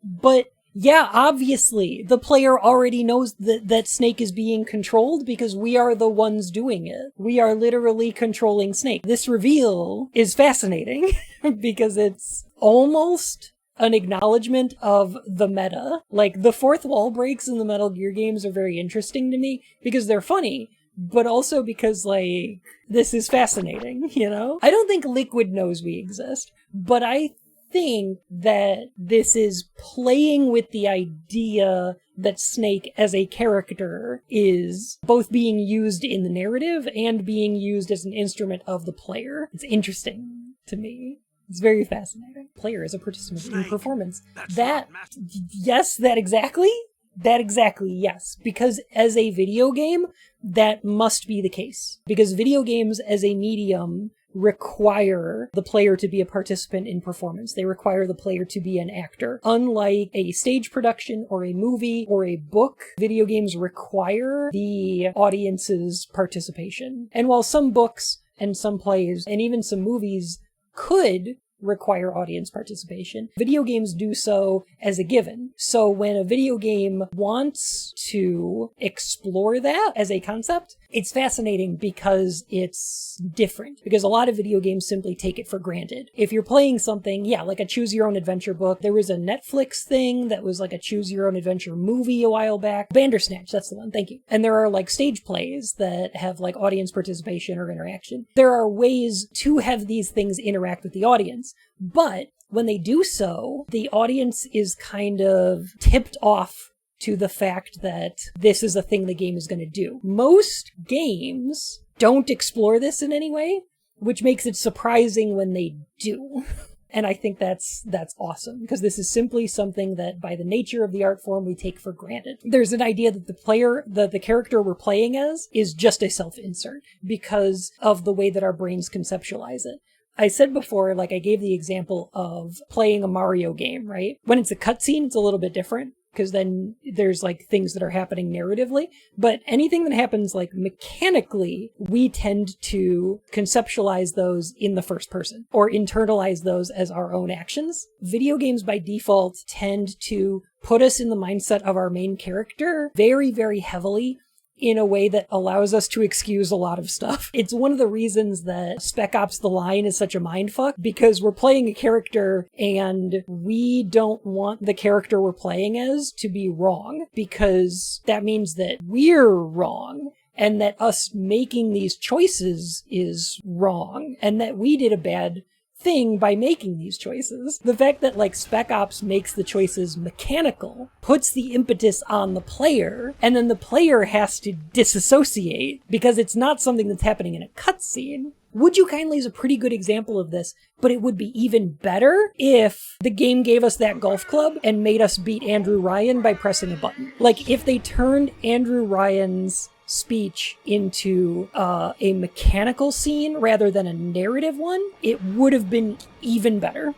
but yeah, obviously, the player already knows that Snake is being controlled because we are the ones doing it. We are literally controlling Snake. This reveal is fascinating because it's almost an acknowledgement of the meta. Like, the fourth wall breaks in the Metal Gear games are very interesting to me because they're funny, but also because, like, this is fascinating, you know? I don't think Liquid knows we exist, but I think that this is playing with the idea that Snake as a character is both being used in the narrative and being used as an instrument of the player. It's interesting to me. It's very fascinating. Player as a participant in performance. Yes, that exactly, yes. Because as a video game, that must be the case. Because video games as a medium require the player to be a participant in performance. They require the player to be an actor. Unlike a stage production or a movie or a book, video games require the audience's participation. And while some books and some plays and even some movies could require audience participation, video games do so as a given. So when a video game wants to explore that as a concept, it's fascinating because it's different. Because a lot of video games simply take it for granted. If you're playing something, yeah, like a choose your own adventure book, there was a Netflix thing that was like a choose your own adventure movie a while back. Bandersnatch, that's the one, thank you. And there are like stage plays that have like audience participation or interaction. There are ways to have these things interact with the audience, but when they do so, the audience is kind of tipped off to the fact that this is a thing the game is going to do. Most games don't explore this in any way, which makes it surprising when they do. And I think that's awesome, because this is simply something that by the nature of the art form we take for granted. There's an idea that the character we're playing as is just a self-insert because of the way that our brains conceptualize it. I said before, like I gave the example of playing a Mario game, right? When it's a cutscene, it's a little bit different, because then there's like things that are happening narratively. But anything that happens like mechanically, we tend to conceptualize those in the first person or internalize those as our own actions. Video games by default tend to put us in the mindset of our main character very, very heavily, in a way that allows us to excuse a lot of stuff. It's one of the reasons that Spec Ops The Line is such a mindfuck, because we're playing a character and we don't want the character we're playing as to be wrong, because that means that we're wrong and that us making these choices is wrong and that we did a bad thing by making these choices. The fact that like Spec Ops makes the choices mechanical puts the impetus on the player, and then the player has to disassociate because it's not something that's happening in a cutscene. Would You Kindly is a pretty good example of this, but it would be even better if the game gave us that golf club and made us beat Andrew Ryan by pressing a button. Like if they turned Andrew Ryan's speech into a mechanical scene rather than a narrative one, it would have been even better.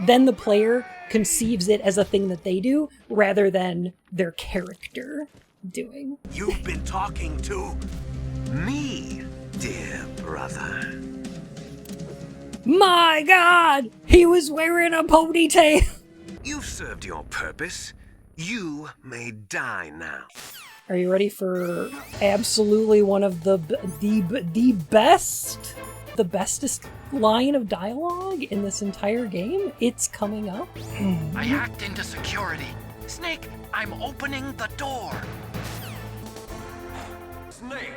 Then the player conceives it as a thing that they do rather than their character doing. You've been talking to me, dear brother. My God! He was wearing a ponytail! You've served your purpose. You may die now. Are you ready for absolutely one of the bestest line of dialogue in this entire game? It's coming up. I hacked into security. Snake, I'm opening the door. Snake,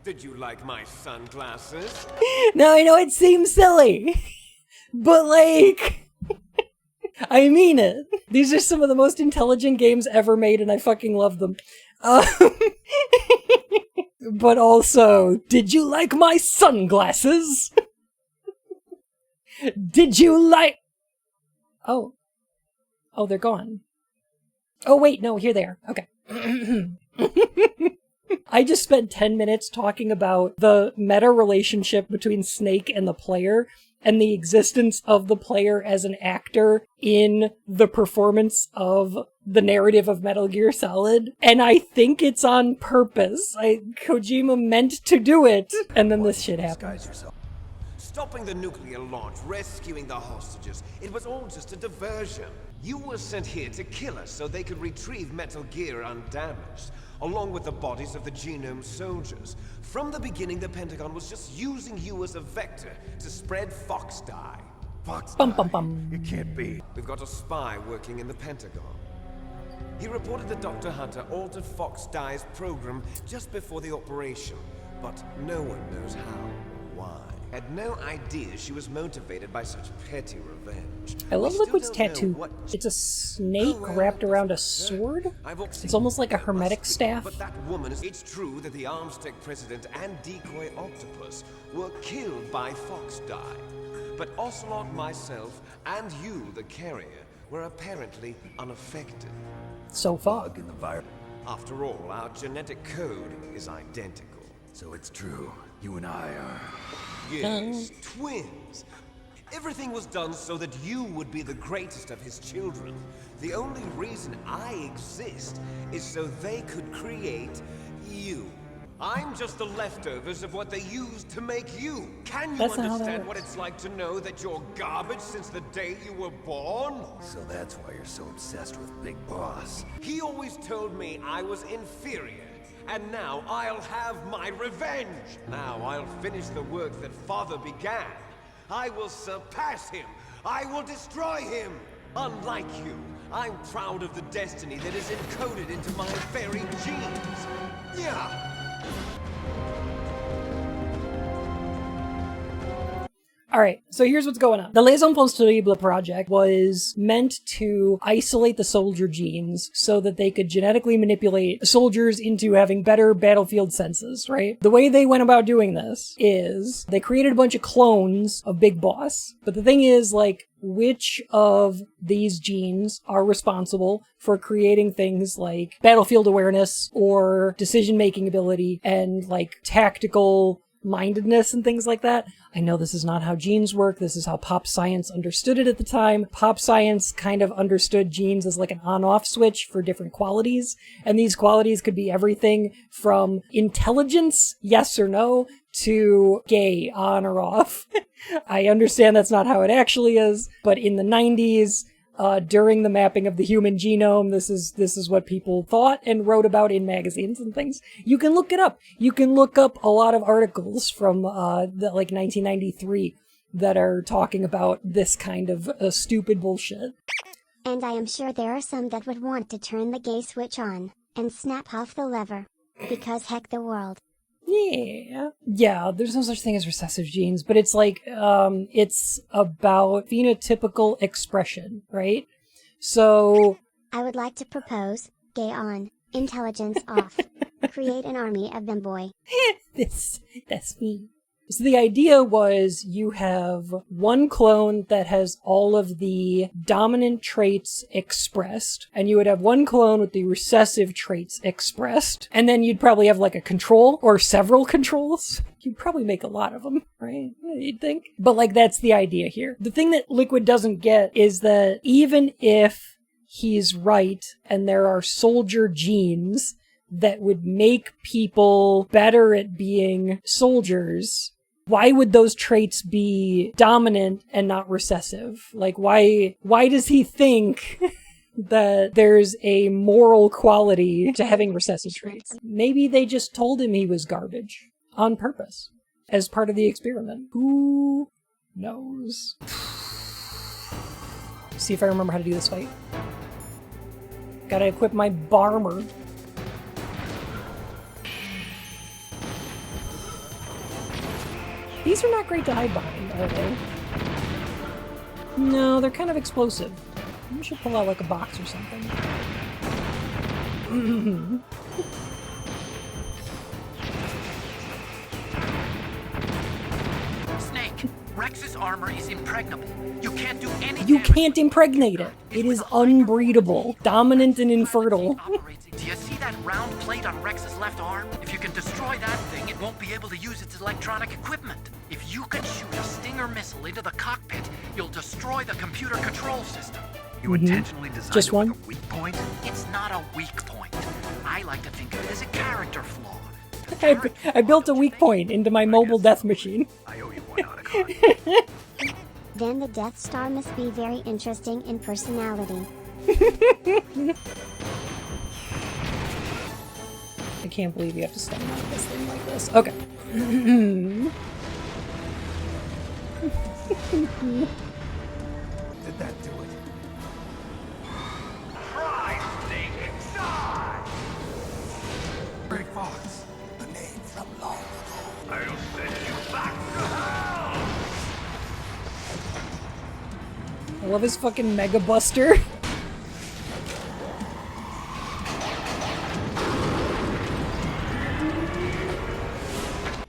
did you like my sunglasses? Now I know it seems silly, but like, I mean it. These are some of the most intelligent games ever made and I fucking love them. But also, did you like my sunglasses? Did you like... Oh, they're gone. Oh wait, no, here they are. Okay. I just spent 10 minutes talking about the meta relationship between Snake and the player, and the existence of the player as an actor in the performance of the narrative of Metal Gear Solid. And I think it's on purpose. Kojima meant to do it. And then this shit happened. Stopping the nuclear launch, rescuing the hostages, it was all just a diversion. You were sent here to kill us so they could retrieve Metal Gear undamaged, along with the bodies of the Genome soldiers. From the beginning, the Pentagon was just using you as a vector to spread Fox Dye. Fox Dye? It can't be. We've got a spy working in the Pentagon. He reported that Dr. Hunter altered Fox Dye's program just before the operation, but no one knows how or why. Had no idea she was motivated by such petty revenge. I love Liquid's tattoo. It's a snake wrapped around a sword. It's almost like a hermetic staff. But that woman it's true that the Armstech president and decoy octopus were killed by Fox Dye. But Ocelot, myself, and you, the carrier, were apparently unaffected. So far. After all, our genetic code is identical. So it's true. You and I are... Yes, twins. Everything was done so that you would be the greatest of his children. The only reason I exist is so they could create you. I'm just the leftovers of what they used to make you. Can you understand what it's like to know that you're garbage since the day you were born? So that's why you're so obsessed with Big Boss. He always told me I was inferior. And now I'll have my revenge! Now I'll finish the work that Father began. I will surpass him! I will destroy him! Unlike you, I'm proud of the destiny that is encoded into my very genes. Yeah! Alright, so here's what's going on. The Les Enfants Terribles project was meant to isolate the soldier genes so that they could genetically manipulate soldiers into having better battlefield senses, right? The way they went about doing this is they created a bunch of clones of Big Boss. But the thing is, like, which of these genes are responsible for creating things like battlefield awareness or decision-making ability and, like, tactical mindedness and things like that. I know this is not how genes work. This is how pop science understood it at the time. Pop science kind of understood genes as like an on-off switch for different qualities. And these qualities could be everything from intelligence, yes or no, to gay, on or off. I understand that's not how it actually is, but in the 90s, during the mapping of the human genome, this is what people thought and wrote about in magazines and things. You can look it up. You can look up a lot of articles from like 1993 that are talking about this kind of stupid bullshit. And I am sure there are some that would want to turn the gay switch on and snap off the lever. Because heck the world. Yeah, there's no such thing as recessive genes, but it's like, it's about phenotypical expression, right? So... I would like to propose, gay on, intelligence off. Create an army of Femboy. That's me. So the idea was you have one clone that has all of the dominant traits expressed, and you would have one clone with the recessive traits expressed, and then you'd probably have like a control or several controls. You'd probably make a lot of them, right? You'd think. But like that's the idea here. The thing that Liquid doesn't get is that even if he's right and there are soldier genes that would make people better at being soldiers, why would those traits be dominant and not recessive? Like, why does he think that there's a moral quality to having recessive traits. Maybe they just told him he was garbage on purpose as part of the experiment. Who knows? See if I remember how to do this fight. Gotta equip my barmer. These are not great to hide behind, are they? No, they're kind of explosive. We should pull out like a box or something. Snake, Rex's armor is impregnable. You can't do anything. You can't impregnate it. It is unbreedable, dominant and infertile. Do you see that round plate on Rex's left arm? If you can destroy that thing, it won't be able to use its electronic equipment. If you can shoot a Stinger missile into the cockpit, you'll destroy the computer control system. You intentionally designed Just it one? with a weak point? It's not a weak point. I like to think of it as a character flaw. I built a weak point into my mobile death machine. I owe you one, Otacon. Then the Death Star must be very interesting in personality. I can't believe you have to stand on this thing like this. Okay. Did that do it? Try, Snake! Die! Grey Fox, the name from long ago. I'll send you back to hell! I love his fucking Mega Buster.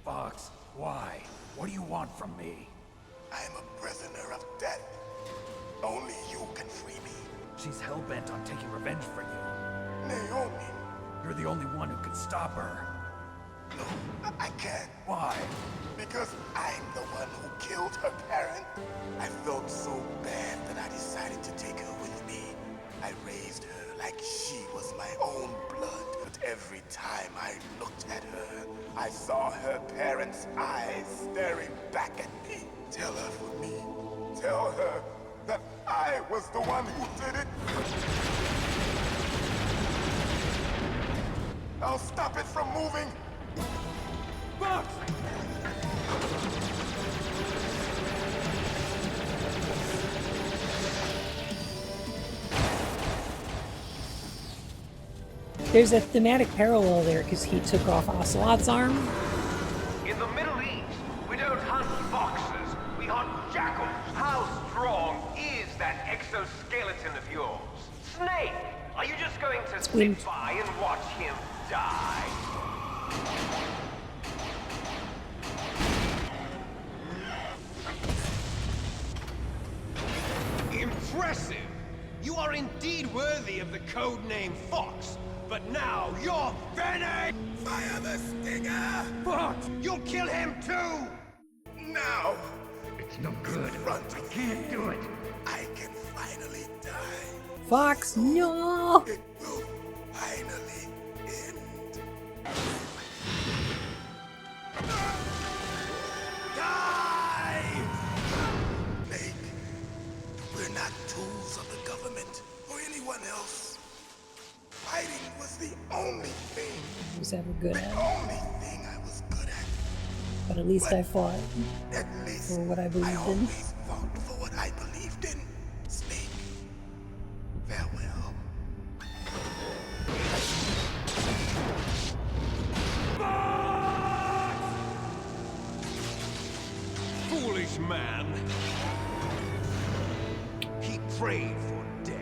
Fox, why? What do you want from me? I am a prisoner of death. Only you can free me. She's hell-bent on taking revenge for you. Naomi. You're the only one who can stop her. No, I can't. Why? Because I'm the one who killed her parent. I felt so bad that I decided to take her with me. I raised her like she was my own blood. But every time I looked at her, I saw her parents' eyes staring back at me. Tell her for me. Tell her that I was the one who did it. I'll stop it from moving. Fox! There's a thematic parallel there because he took off Ocelot's arm. In the Middle East, we don't hunt foxes, we hunt jackals. How strong is that exoskeleton of yours? Snake, are you just going to sit by and watch him die? Impressive! You are indeed worthy of the code name Fox, but now you're finished! Fire the Stinger! Fox! You'll kill him too! Now! It's no good. Front. I can't do it. I can finally die. Fox, no! It will finally end. Die! Snake, we're not tools of the government or anyone else. Fighting was the only thing. I was ever good at. The only thing I was good at. But at least I fought At least for what I believed in. always fought for what I believed in. Snake, farewell. Foolish man! He prayed for death,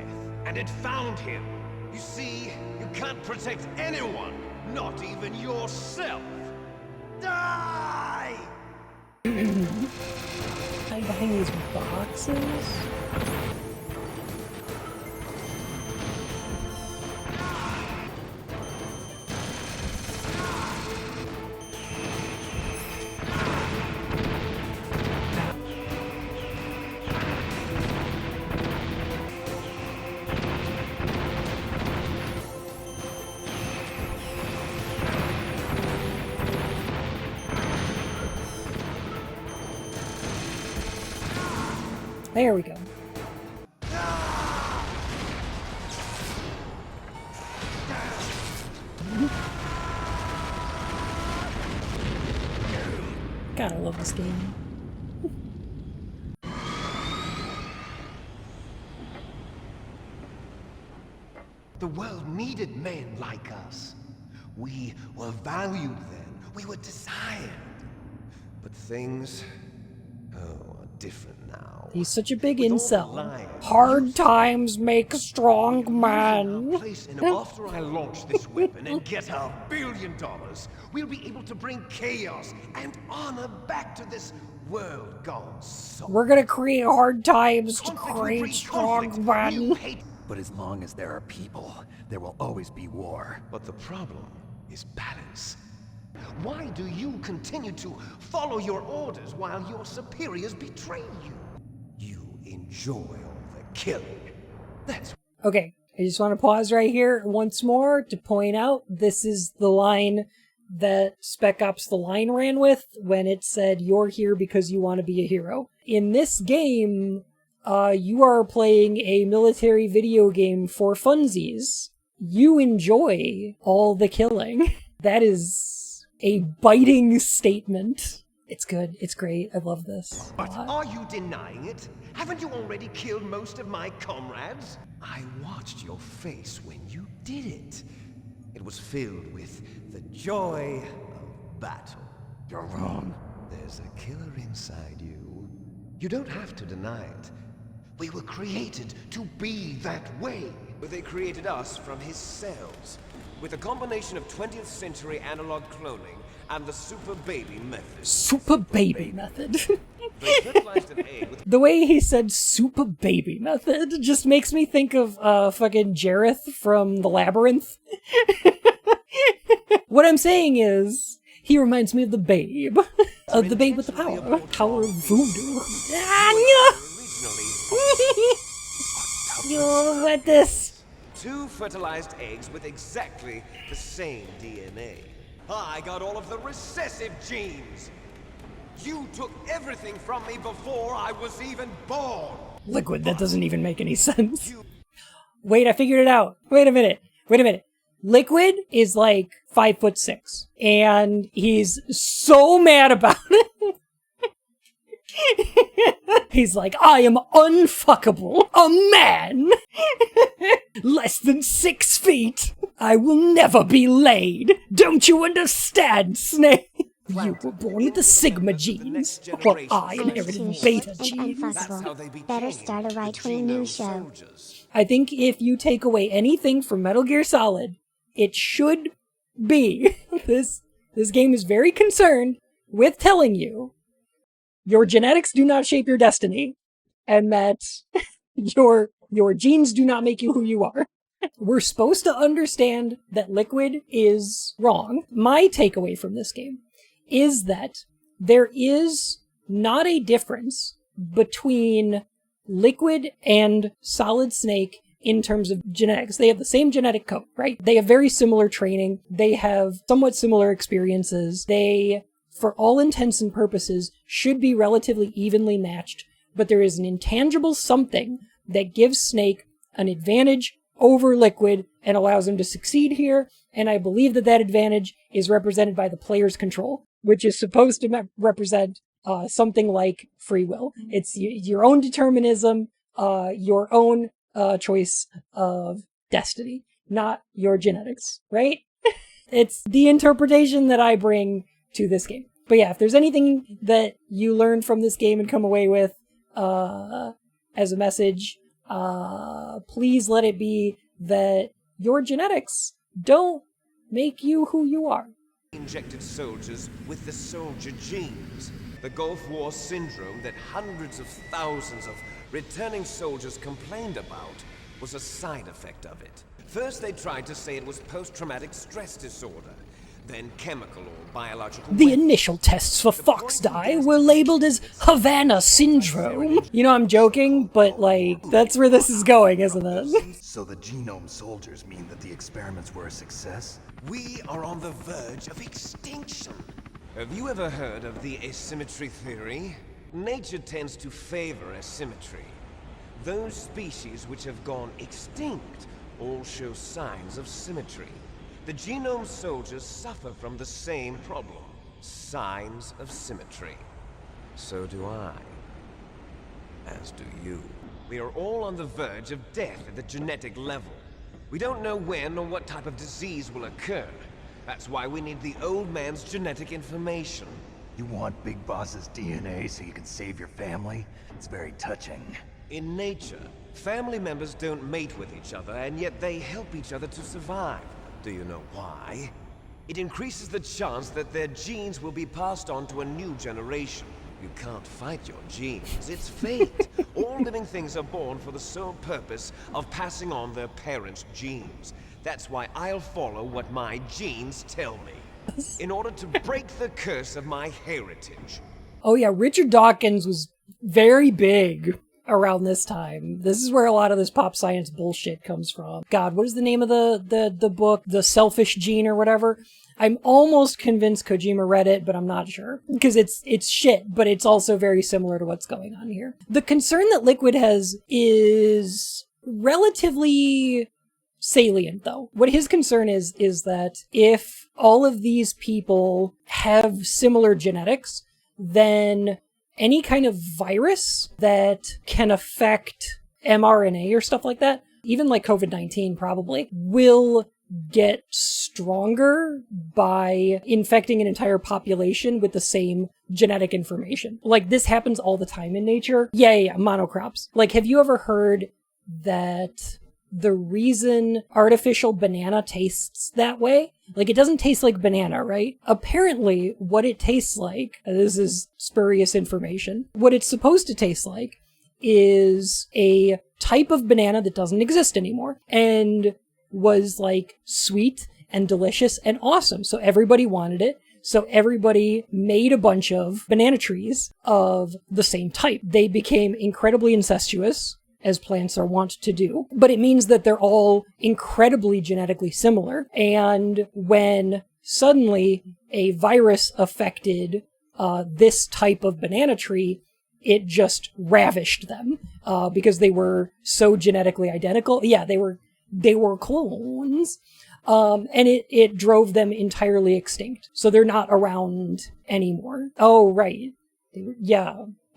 and it found him. You see, you can't protect anyone, not even yourself. Die! Hide behind these boxes? There we go. God, I love this game. The world needed men like us. We were valued then. We were desired. But things, are different now. He's such a big incel. Hard times make strong men. After I launch this weapon and get our $1 billion, we'll be able to bring chaos and honor back to this world gone soft. We're gonna create hard times to create strong men. But as long as there are people, there will always be war. But the problem is balance. Why do you continue to follow your orders while your superiors betray you? You enjoy all the killing. That's Okay, I just want to pause right here once more to point out this is the line that Spec Ops The Line ran with when it said, "You're here because you want to be a hero." In this game, you are playing a military video game for funsies. You enjoy all the killing. That is a biting statement. It's good. It's great. I love this. But are you denying it? Haven't you already killed most of my comrades? I watched your face when you did it. It was filled with the joy of battle. You're wrong. There's a killer inside you. You don't have to deny it. We were created to be that way. But they created us from his cells, with a combination of 20th century analog cloning and the super baby method. Super baby method. They fertilized an egg with The way he said super baby method just makes me think of fucking Jareth from The Labyrinth. What I'm saying is, he reminds me of the babe. Of the babe with the power. Power of voodoo. You want this? 2 fertilized eggs with exactly the same DNA. I got all of the recessive genes. You took everything from me before I was even born. Liquid, that doesn't even make any sense. Wait, I figured it out. Wait a minute. Liquid is like 5'6", and he's so mad about it. He's like, I am unfuckable. A man. Less than 6 feet. I will never be laid. Don't you understand, Snake? You were born with the Sigma genes, while I inherited Beta genes. Unfuckable. Better start a right-wing news show. I think if you take away anything from Metal Gear Solid, it should be this game is very concerned with telling you your genetics do not shape your destiny, and that your genes do not make you who you are. We're supposed to understand that Liquid is wrong. My takeaway from this game is that there is not a difference between Liquid and Solid Snake in terms of genetics. They have the same genetic code, right? They have very similar training. They have somewhat similar experiences. They, for all intents and purposes, should be relatively evenly matched, but there is an intangible something that gives Snake an advantage over Liquid and allows him to succeed here, and I believe that that advantage is represented by the player's control, which is supposed to represent something like free will. It's your own determinism, your own choice of destiny, not your genetics, right? It's the interpretation that I bring to this game. But yeah, if there's anything that you learned from this game and come away with as a message, please let it be that your genetics don't make you who you are. Injected soldiers with the soldier genes. The Gulf War syndrome that hundreds of thousands of returning soldiers complained about was a side effect of it. First they tried to say it was post-traumatic stress disorder, then chemical or biological. The initial tests for Fox Die were labeled as Havana Syndrome. You know, I'm joking, but like, that's where this is going, isn't it? So the genome soldiers mean that the experiments were a success? We are on the verge of extinction. Have you ever heard of the asymmetry theory? Nature tends to favor asymmetry. Those species which have gone extinct all show signs of symmetry. The genome soldiers suffer from the same problem. signs of symmetry. So do I. As do you. We are all on the verge of death at the genetic level. We don't know when or what type of disease will occur. That's why we need the old man's genetic information. You want Big Boss's DNA so you can save your family? It's very touching. In nature, family members don't mate with each other, and yet they help each other to survive. Do you know why? It increases the chance that their genes will be passed on to a new generation. You can't fight your genes, it's fate. All living things are born for the sole purpose of passing on their parents' genes. That's why I'll follow what my genes tell me, in order to break the curse of my heritage. Oh yeah, Richard Dawkins was very big around this time. This is where a lot of this pop science bullshit comes from. God, what is the name of the book? The Selfish Gene or whatever? I'm almost convinced Kojima read it, but I'm not sure. Because it's shit, but it's also very similar to what's going on here. The concern that Liquid has is relatively salient, though. What his concern is that if all of these people have similar genetics, then any kind of virus that can affect mRNA or stuff like that, even like COVID-19 probably, will get stronger by infecting an entire population with the same genetic information. Like, this happens all the time in nature. Yeah, monocrops. Like, have you ever heard that the reason artificial banana tastes that way? Like, it doesn't taste like banana, right? Apparently, what it tastes like, this is spurious information, what it's supposed to taste like is a type of banana that doesn't exist anymore, and was like sweet and delicious and awesome. So everybody wanted it. So everybody made a bunch of banana trees of the same type. They became incredibly incestuous, as plants are wont to do, but it means that they're all incredibly genetically similar. And when suddenly a virus affected this type of banana tree, it just ravished them because they were so genetically identical. Yeah, they were clones. And it drove them entirely extinct. So they're not around anymore. Oh, right.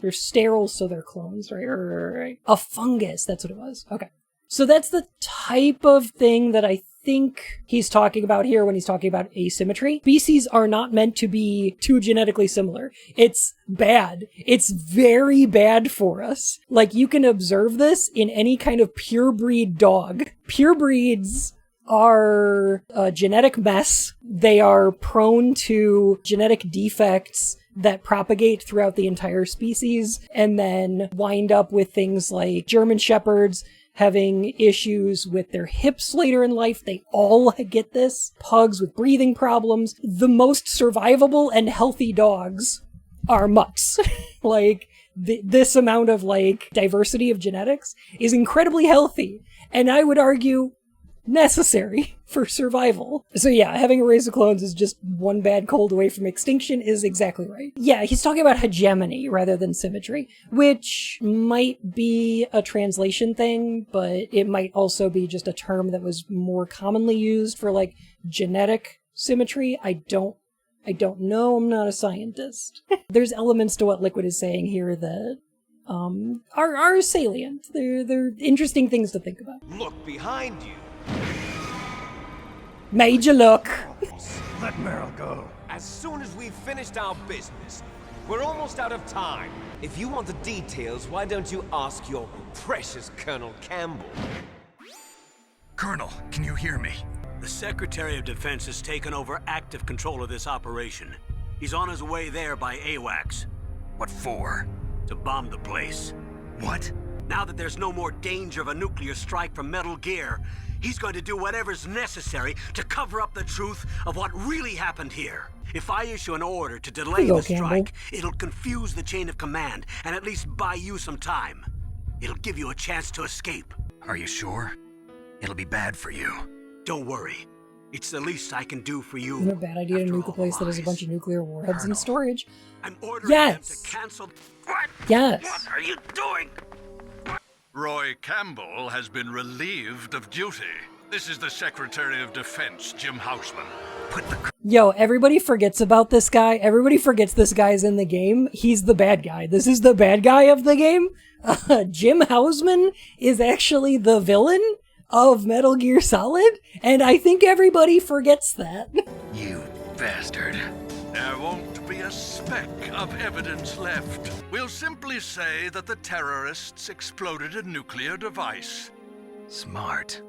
They're sterile, so they're clones, right? A fungus, that's what it was. Okay. So that's the type of thing that I think he's talking about here when he's talking about asymmetry. Species are not meant to be too genetically similar. It's bad. It's very bad for us. Like, you can observe this in any kind of purebred dog. Purebreeds are a genetic mess. They are prone to genetic defects that propagate throughout the entire species, and then wind up with things like German Shepherds having issues with their hips later in life. They all get this. Pugs with breathing problems. The most survivable and healthy dogs are mutts. Like, this amount of, like, diversity of genetics is incredibly healthy, and I would argue necessary for survival. So yeah, having a race of clones is just one bad cold away from extinction is exactly right. Yeah, he's talking about hegemony rather than symmetry, which might be a translation thing, but it might also be just a term that was more commonly used for, like, genetic symmetry. I don't know, I'm not a scientist. There's elements to what Liquid is saying here that are salient. They're interesting things to think about. Look behind you. Made you look. Let Meryl go. As soon as we've finished our business, we're almost out of time. If you want the details, why don't you ask your precious Colonel Campbell? Colonel, can you hear me? The Secretary of Defense has taken over active control of this operation. He's on his way there by AWACS. What for? To bomb the place. What? Now that there's no more danger of a nuclear strike from Metal Gear, he's going to do whatever's necessary to cover up the truth of what really happened here. If I issue an order to delay the strike, it'll confuse the chain of command and at least buy you some time. It'll give you a chance to escape. Are you sure? It'll be bad for you. Don't worry. It's the least I can do for you. Isn't it a bad idea to nuke a place that has a bunch of nuclear warheads in storage? I'm ordering them to cancel. What? Yes. What are you doing? Roy Campbell has been relieved of duty. This is the Secretary of Defense, Jim Houseman. Put the Yo, everybody forgets about this guy. Everybody forgets this guy's in the game. He's the bad guy. This is the bad guy of the game. Jim Houseman is actually the villain of Metal Gear Solid, and I think everybody forgets that. You bastard. There won't be a speck of evidence left. We'll simply say that the terrorists exploded a nuclear device. Smart.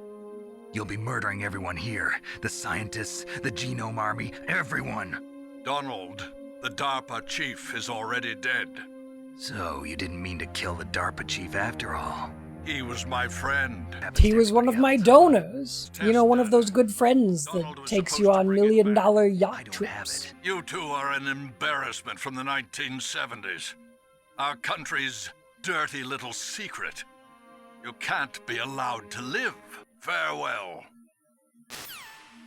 You'll be murdering everyone here. The scientists, the genome army, everyone. Donald, the DARPA chief is already dead. So, you didn't mean to kill the DARPA chief after all. He was my friend. He was one of my donors. You know, one of those good friends that takes you on million-dollar yacht trips. You two are an embarrassment from the 1970s. Our country's dirty little secret. You can't be allowed to live. Farewell.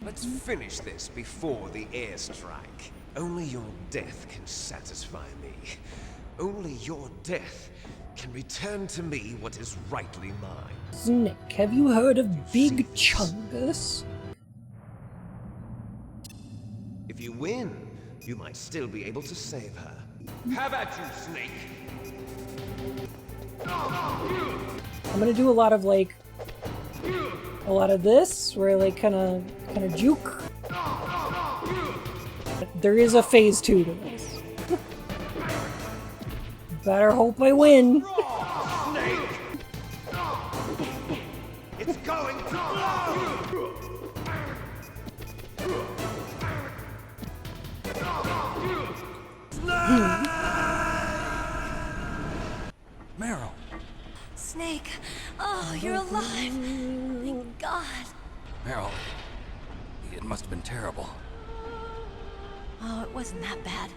Let's finish this before the airstrike. Only your death can satisfy me. Only your death can return to me what is rightly mine. Snake, have you heard of Big Chungus? If you win, you might still be able to save her. Have at you, Snake! I'm gonna do a lot of this, where I like kinda juke. There is a phase 2 to this. Better hope I win. Snake! It's going to blow! Meryl. Snake, oh, you're alive. Thank God. Meryl, it must have been terrible. Oh, it wasn't that bad.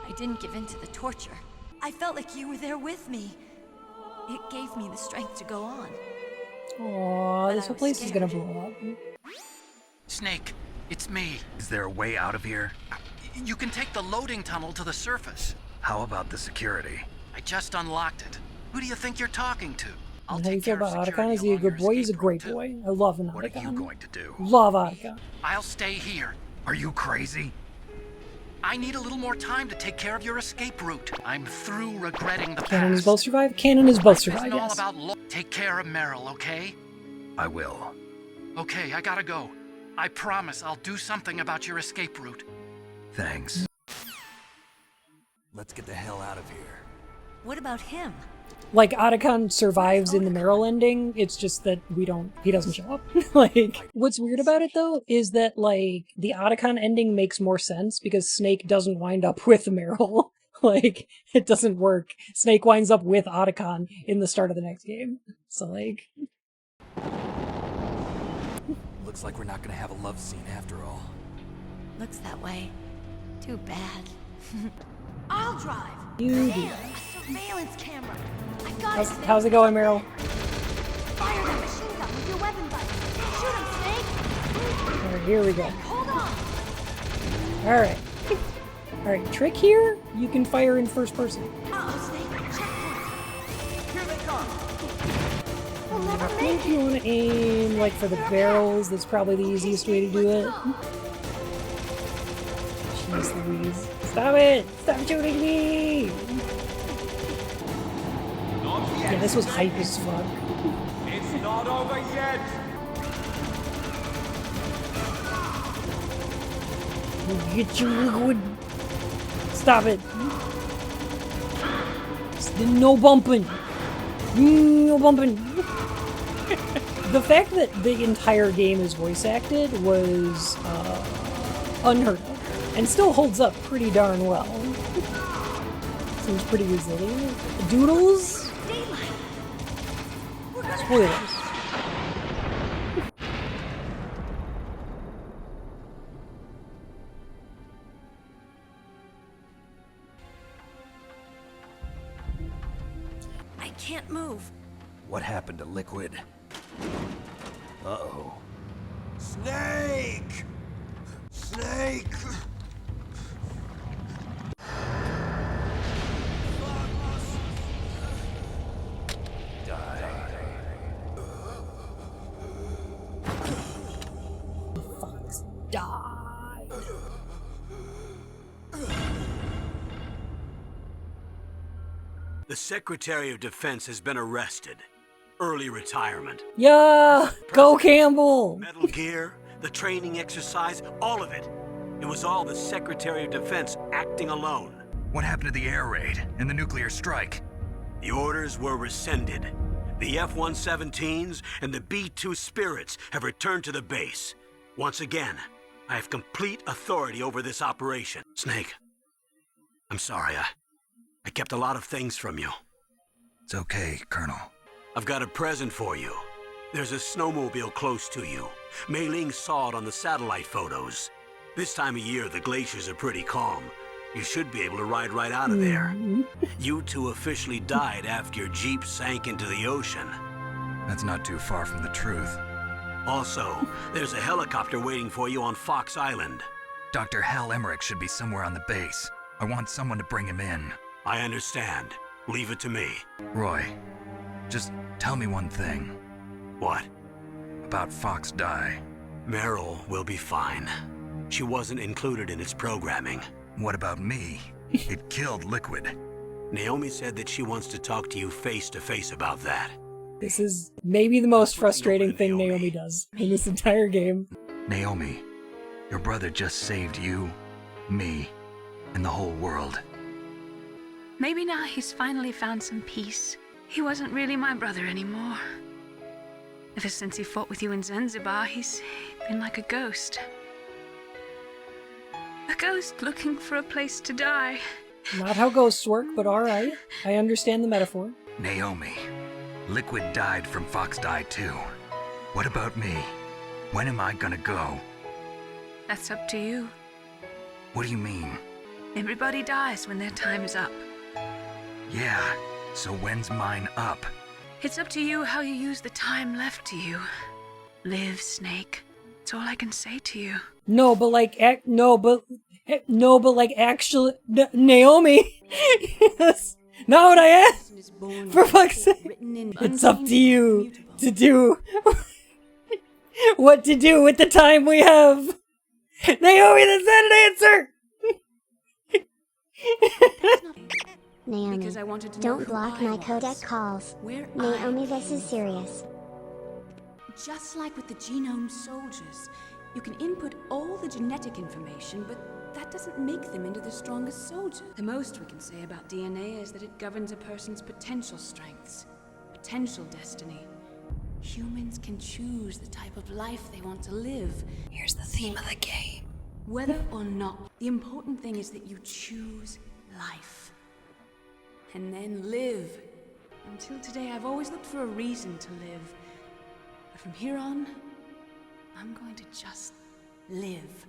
I didn't give in to the torture. I felt like you were there with me. It gave me the strength to go on. Aww, this whole place is gonna blow up. Snake, it's me. Is there a way out of here? You can take the loading tunnel to the surface. How about the security? I just unlocked it. Who do you think you're talking to? How do you feel about Otacon? Is he a good boy? He's a great boy. I love an Otacon. What are you going to do? Love Otacon. I'll stay here. Are you crazy? I need a little more time to take care of your escape route. I'm through regretting the Canon is past. both survive? Canon is both Life survive, isn't all yes. about take care of Meryl, okay? I will. Okay, I gotta go. I promise I'll do something about your escape route. Thanks. Let's get the hell out of here. What about him? Like, Otacon survives in the Meryl ending, it's just that he doesn't show up. Like, what's weird about it, though, is that, like, the Otacon ending makes more sense because Snake doesn't wind up with Meryl. Like, it doesn't work. Snake winds up with Otacon in the start of the next game. So, like... Looks like we're not gonna have a love scene after all. Looks that way. Too bad. I'll drive. You do. There, a surveillance camera. I got it. How's it going, Meryl? Fire that machine gun with your weapon button. Shoot him, Snake. Alright, here we go. Hold on. Alright. Alright, trick here, you can fire in first person. Uh-oh, Snake. Checkpoint. Here they come. We'll I never think make you it. want to aim, like, for the barrels. That's probably the easiest way to do it. Jeez Louise. Stop it! Stop shooting me! Yeah, this was hype as fuck. It's not over yet! Get you liquid! Stop it! No bumping! No bumping! The fact that the entire game is voice acted was unheard of. And still holds up pretty darn well. Seems pretty resilient. Doodles? Spoilers. I can't move. What happened to Liquid? Uh-oh. Snake! Snake! The Secretary of Defense has been arrested. Early retirement. Yeah! Go Campbell! Metal Gear, the training exercise, all of it. It was all the Secretary of Defense acting alone. What happened to the air raid and the nuclear strike? The orders were rescinded. The F-117s and the B-2 Spirits have returned to the base. Once again, I have complete authority over this operation. Snake, I'm sorry. I kept a lot of things from you. It's okay, Colonel. I've got a present for you. There's a snowmobile close to you. Mei Ling saw it on the satellite photos. This time of year, the glaciers are pretty calm. You should be able to ride right out of there. You two officially died after your Jeep sank into the ocean. That's not too far from the truth. Also, there's a helicopter waiting for you on Fox Island. Dr. Hal Emmerich should be somewhere on the base. I want someone to bring him in. I understand. Leave it to me. Roy, just tell me one thing. What? About Fox Die. Meryl will be fine. She wasn't included in its programming. What about me? It killed Liquid. Naomi said that she wants to talk to you face to face about that. This is maybe the most frustrating thing Naomi does in this entire game. Naomi, your brother just saved you, me, and the whole world. Maybe now he's finally found some peace. He wasn't really my brother anymore. Ever since he fought with you in Zanzibar, he's been like a ghost. A ghost looking for a place to die. Not how ghosts work, but alright. I understand the metaphor. Naomi, Liquid died from Fox Die too. What about me? When am I gonna go? That's up to you. What do you mean? Everybody dies when their time is up. Yeah, so when's mine up? It's up to you how you use the time left to you. Live, Snake. That's all I can say to you. No, but like, actually, Naomi. That's not what I asked. For fuck's sake. It's up to you to do what to do with the time we have. Naomi, that's not an answer. Naomi, Because I wanted to know don't who block I my was, codec calls. where Naomi, I this is serious. Just like with the genome soldiers, you can input all the genetic information, but that doesn't make them into the strongest soldier. The most we can say about DNA is that it governs a person's potential strengths, potential destiny. Humans can choose the type of life they want to live. Here's the theme of the game. Whether or not, the important thing is that you choose life. And then live. Until today, I've always looked for a reason to live. But from here on, I'm going to just live.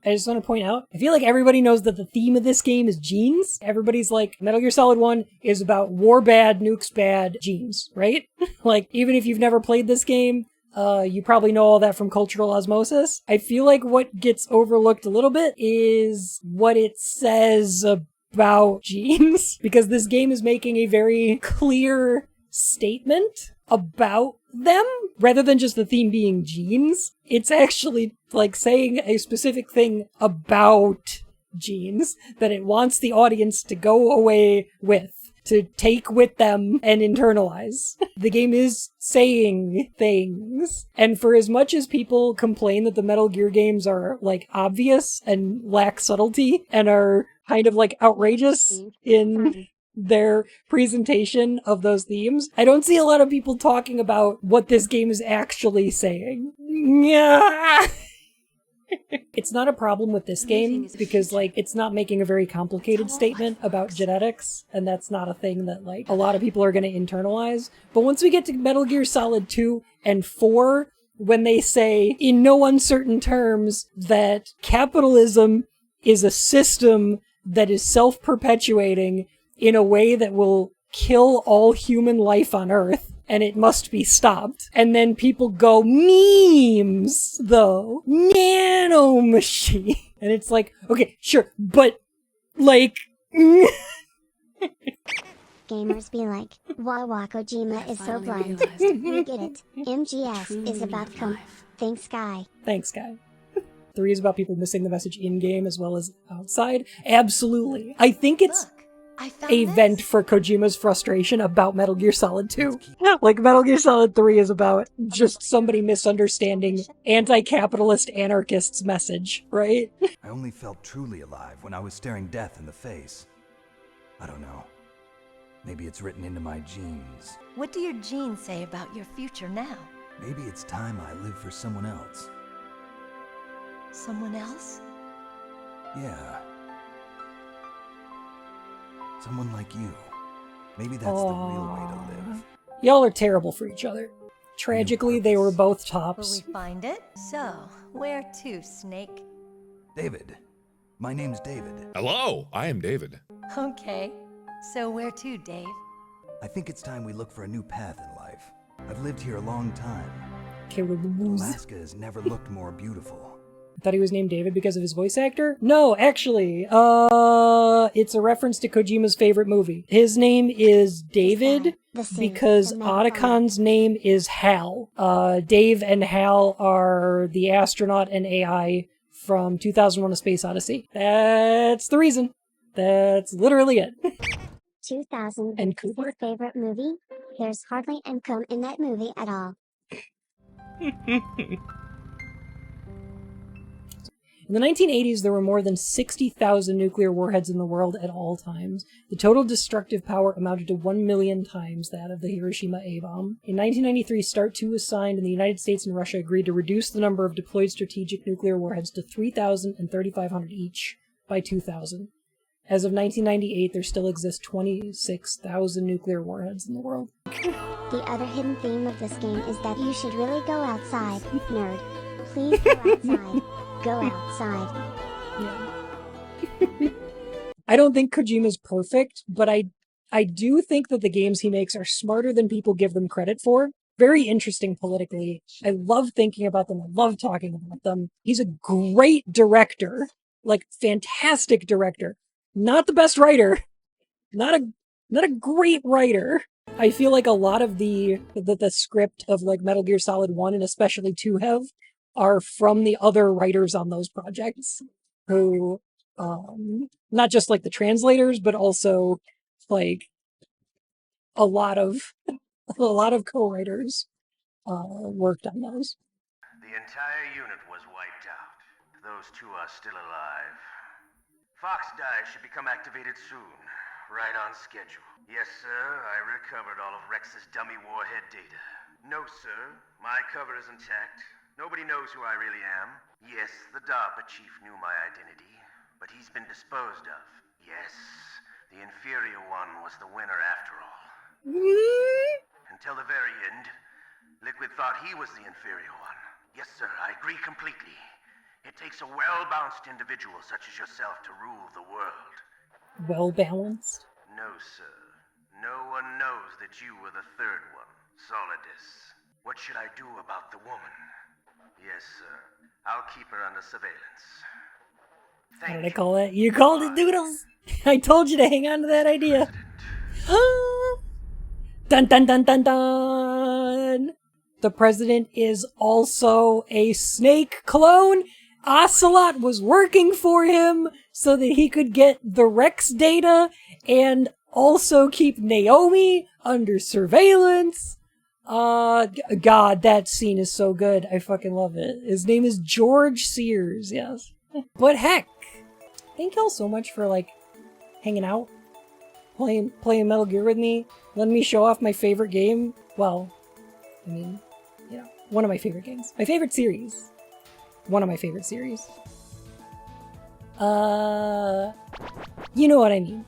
I just want to point out, I feel like everybody knows that the theme of this game is genes. Everybody's like, Metal Gear Solid 1 is about war bad, nukes bad, genes, right? Like, even if you've never played this game, you probably know all that from cultural osmosis. I feel like what gets overlooked a little bit is what it says about genes, because this game is making a very clear statement about them, rather than just the theme being genes. It's actually like saying a specific thing about genes that it wants the audience to go away with, to take with them and internalize. The game is saying things. And for as much as people complain that the Metal Gear games are like obvious and lack subtlety and are kind of like outrageous in their presentation of those themes, I don't see a lot of people talking about what this game is actually saying. Yeah. It's not a problem with this game because, like, it's not making a very complicated statement about genetics, and that's not a thing that, like, a lot of people are going to internalize. But once we get to Metal Gear Solid 2 and 4, when they say, in no uncertain terms, that capitalism is a system that is self-perpetuating in a way that will kill all human life on Earth, and it must be stopped. And then people go, memes, though. Nanomachine. And it's like, okay, sure, but, like... Gamers be like, Wawa Kojima is so blind. We get it. MGS is about Thanks, Guy. Thanks, Guy. 3 is about people missing the message in-game as well as outside. Absolutely. I think it's... a vent for Kojima's frustration about Metal Gear Solid 2. Like Metal Gear Solid 3 is about just somebody misunderstanding anti-capitalist anarchists' message, right? I only felt truly alive when I was staring death in the face. I don't know. Maybe it's written into my genes. What do your genes say about your future now? Maybe it's time I live for someone else. Someone else? Yeah. Someone like you. Maybe that's the real way to live. Y'all are terrible for each other. Tragically, they were both tops. Will we find it? So, where to, Snake? David. My name's David. Hello, I am David. Okay. So where to, Dave? I think it's time we look for a new path in life. I've lived here a long time. Alaska has never looked more beautiful. I thought he was named David because of his voice actor? No, actually, it's a reference to Kojima's favorite movie. His name is David because Otacon's name is Hal. Dave and Hal are the astronaut and AI from 2001: A Space Odyssey. That's the reason. That's literally it. 2000 And is his favorite movie? There's hardly income in that movie at all. In the 1980s, there were more than 60,000 nuclear warheads in the world at all times. The total destructive power amounted to 1 million times that of the Hiroshima A-bomb. In 1993, START II was signed, and the United States and Russia agreed to reduce the number of deployed strategic nuclear warheads to 3,000 and 3,500 each by 2000. As of 1998, there still exist 26,000 nuclear warheads in the world. The other hidden theme of this game is that you should really go outside, nerd. Please go outside. Go outside. Yeah. I don't think Kojima's perfect, but I do think that the games he makes are smarter than people give them credit for. Very interesting politically. I love thinking about them. I love talking about them. He's a great director. Like, fantastic director. Not the best writer. Not a great writer. I feel like a lot of the script of like Metal Gear Solid 1 and especially 2 are from the other writers on those projects who, not just like the translators, but also like a lot of co-writers worked on those. The entire unit was wiped out. Those two are still alive. Fox Die should become activated soon. Right on schedule. Yes, sir, I recovered all of Rex's dummy warhead data. No, sir, my cover is intact. Nobody knows who I really am. Yes, the DARPA chief knew my identity, but he's been disposed of. Yes, the inferior one was the winner after all. Until the very end, Liquid thought he was the inferior one. Yes, sir, I agree completely. It takes a well-balanced individual such as yourself to rule the world. Well-balanced? No, sir. No one knows that you were the third one, Solidus. What should I do about the woman? Yes, sir. I'll keep her under surveillance. What did I call that? You called it, Doodles! I told you to hang on to that idea. Dun dun dun dun dun! The president is also a Snake clone. Ocelot was working for him so that he could get the Rex data and also keep Naomi under surveillance. God, that scene is so good. I fucking love it. His name is George Sears, yes. But heck, thank y'all so much for, like, hanging out, playing Metal Gear with me, letting me show off my favorite game. Well, I mean, you know, one of my favorite games. My favorite series. One of my favorite series. You know what I mean.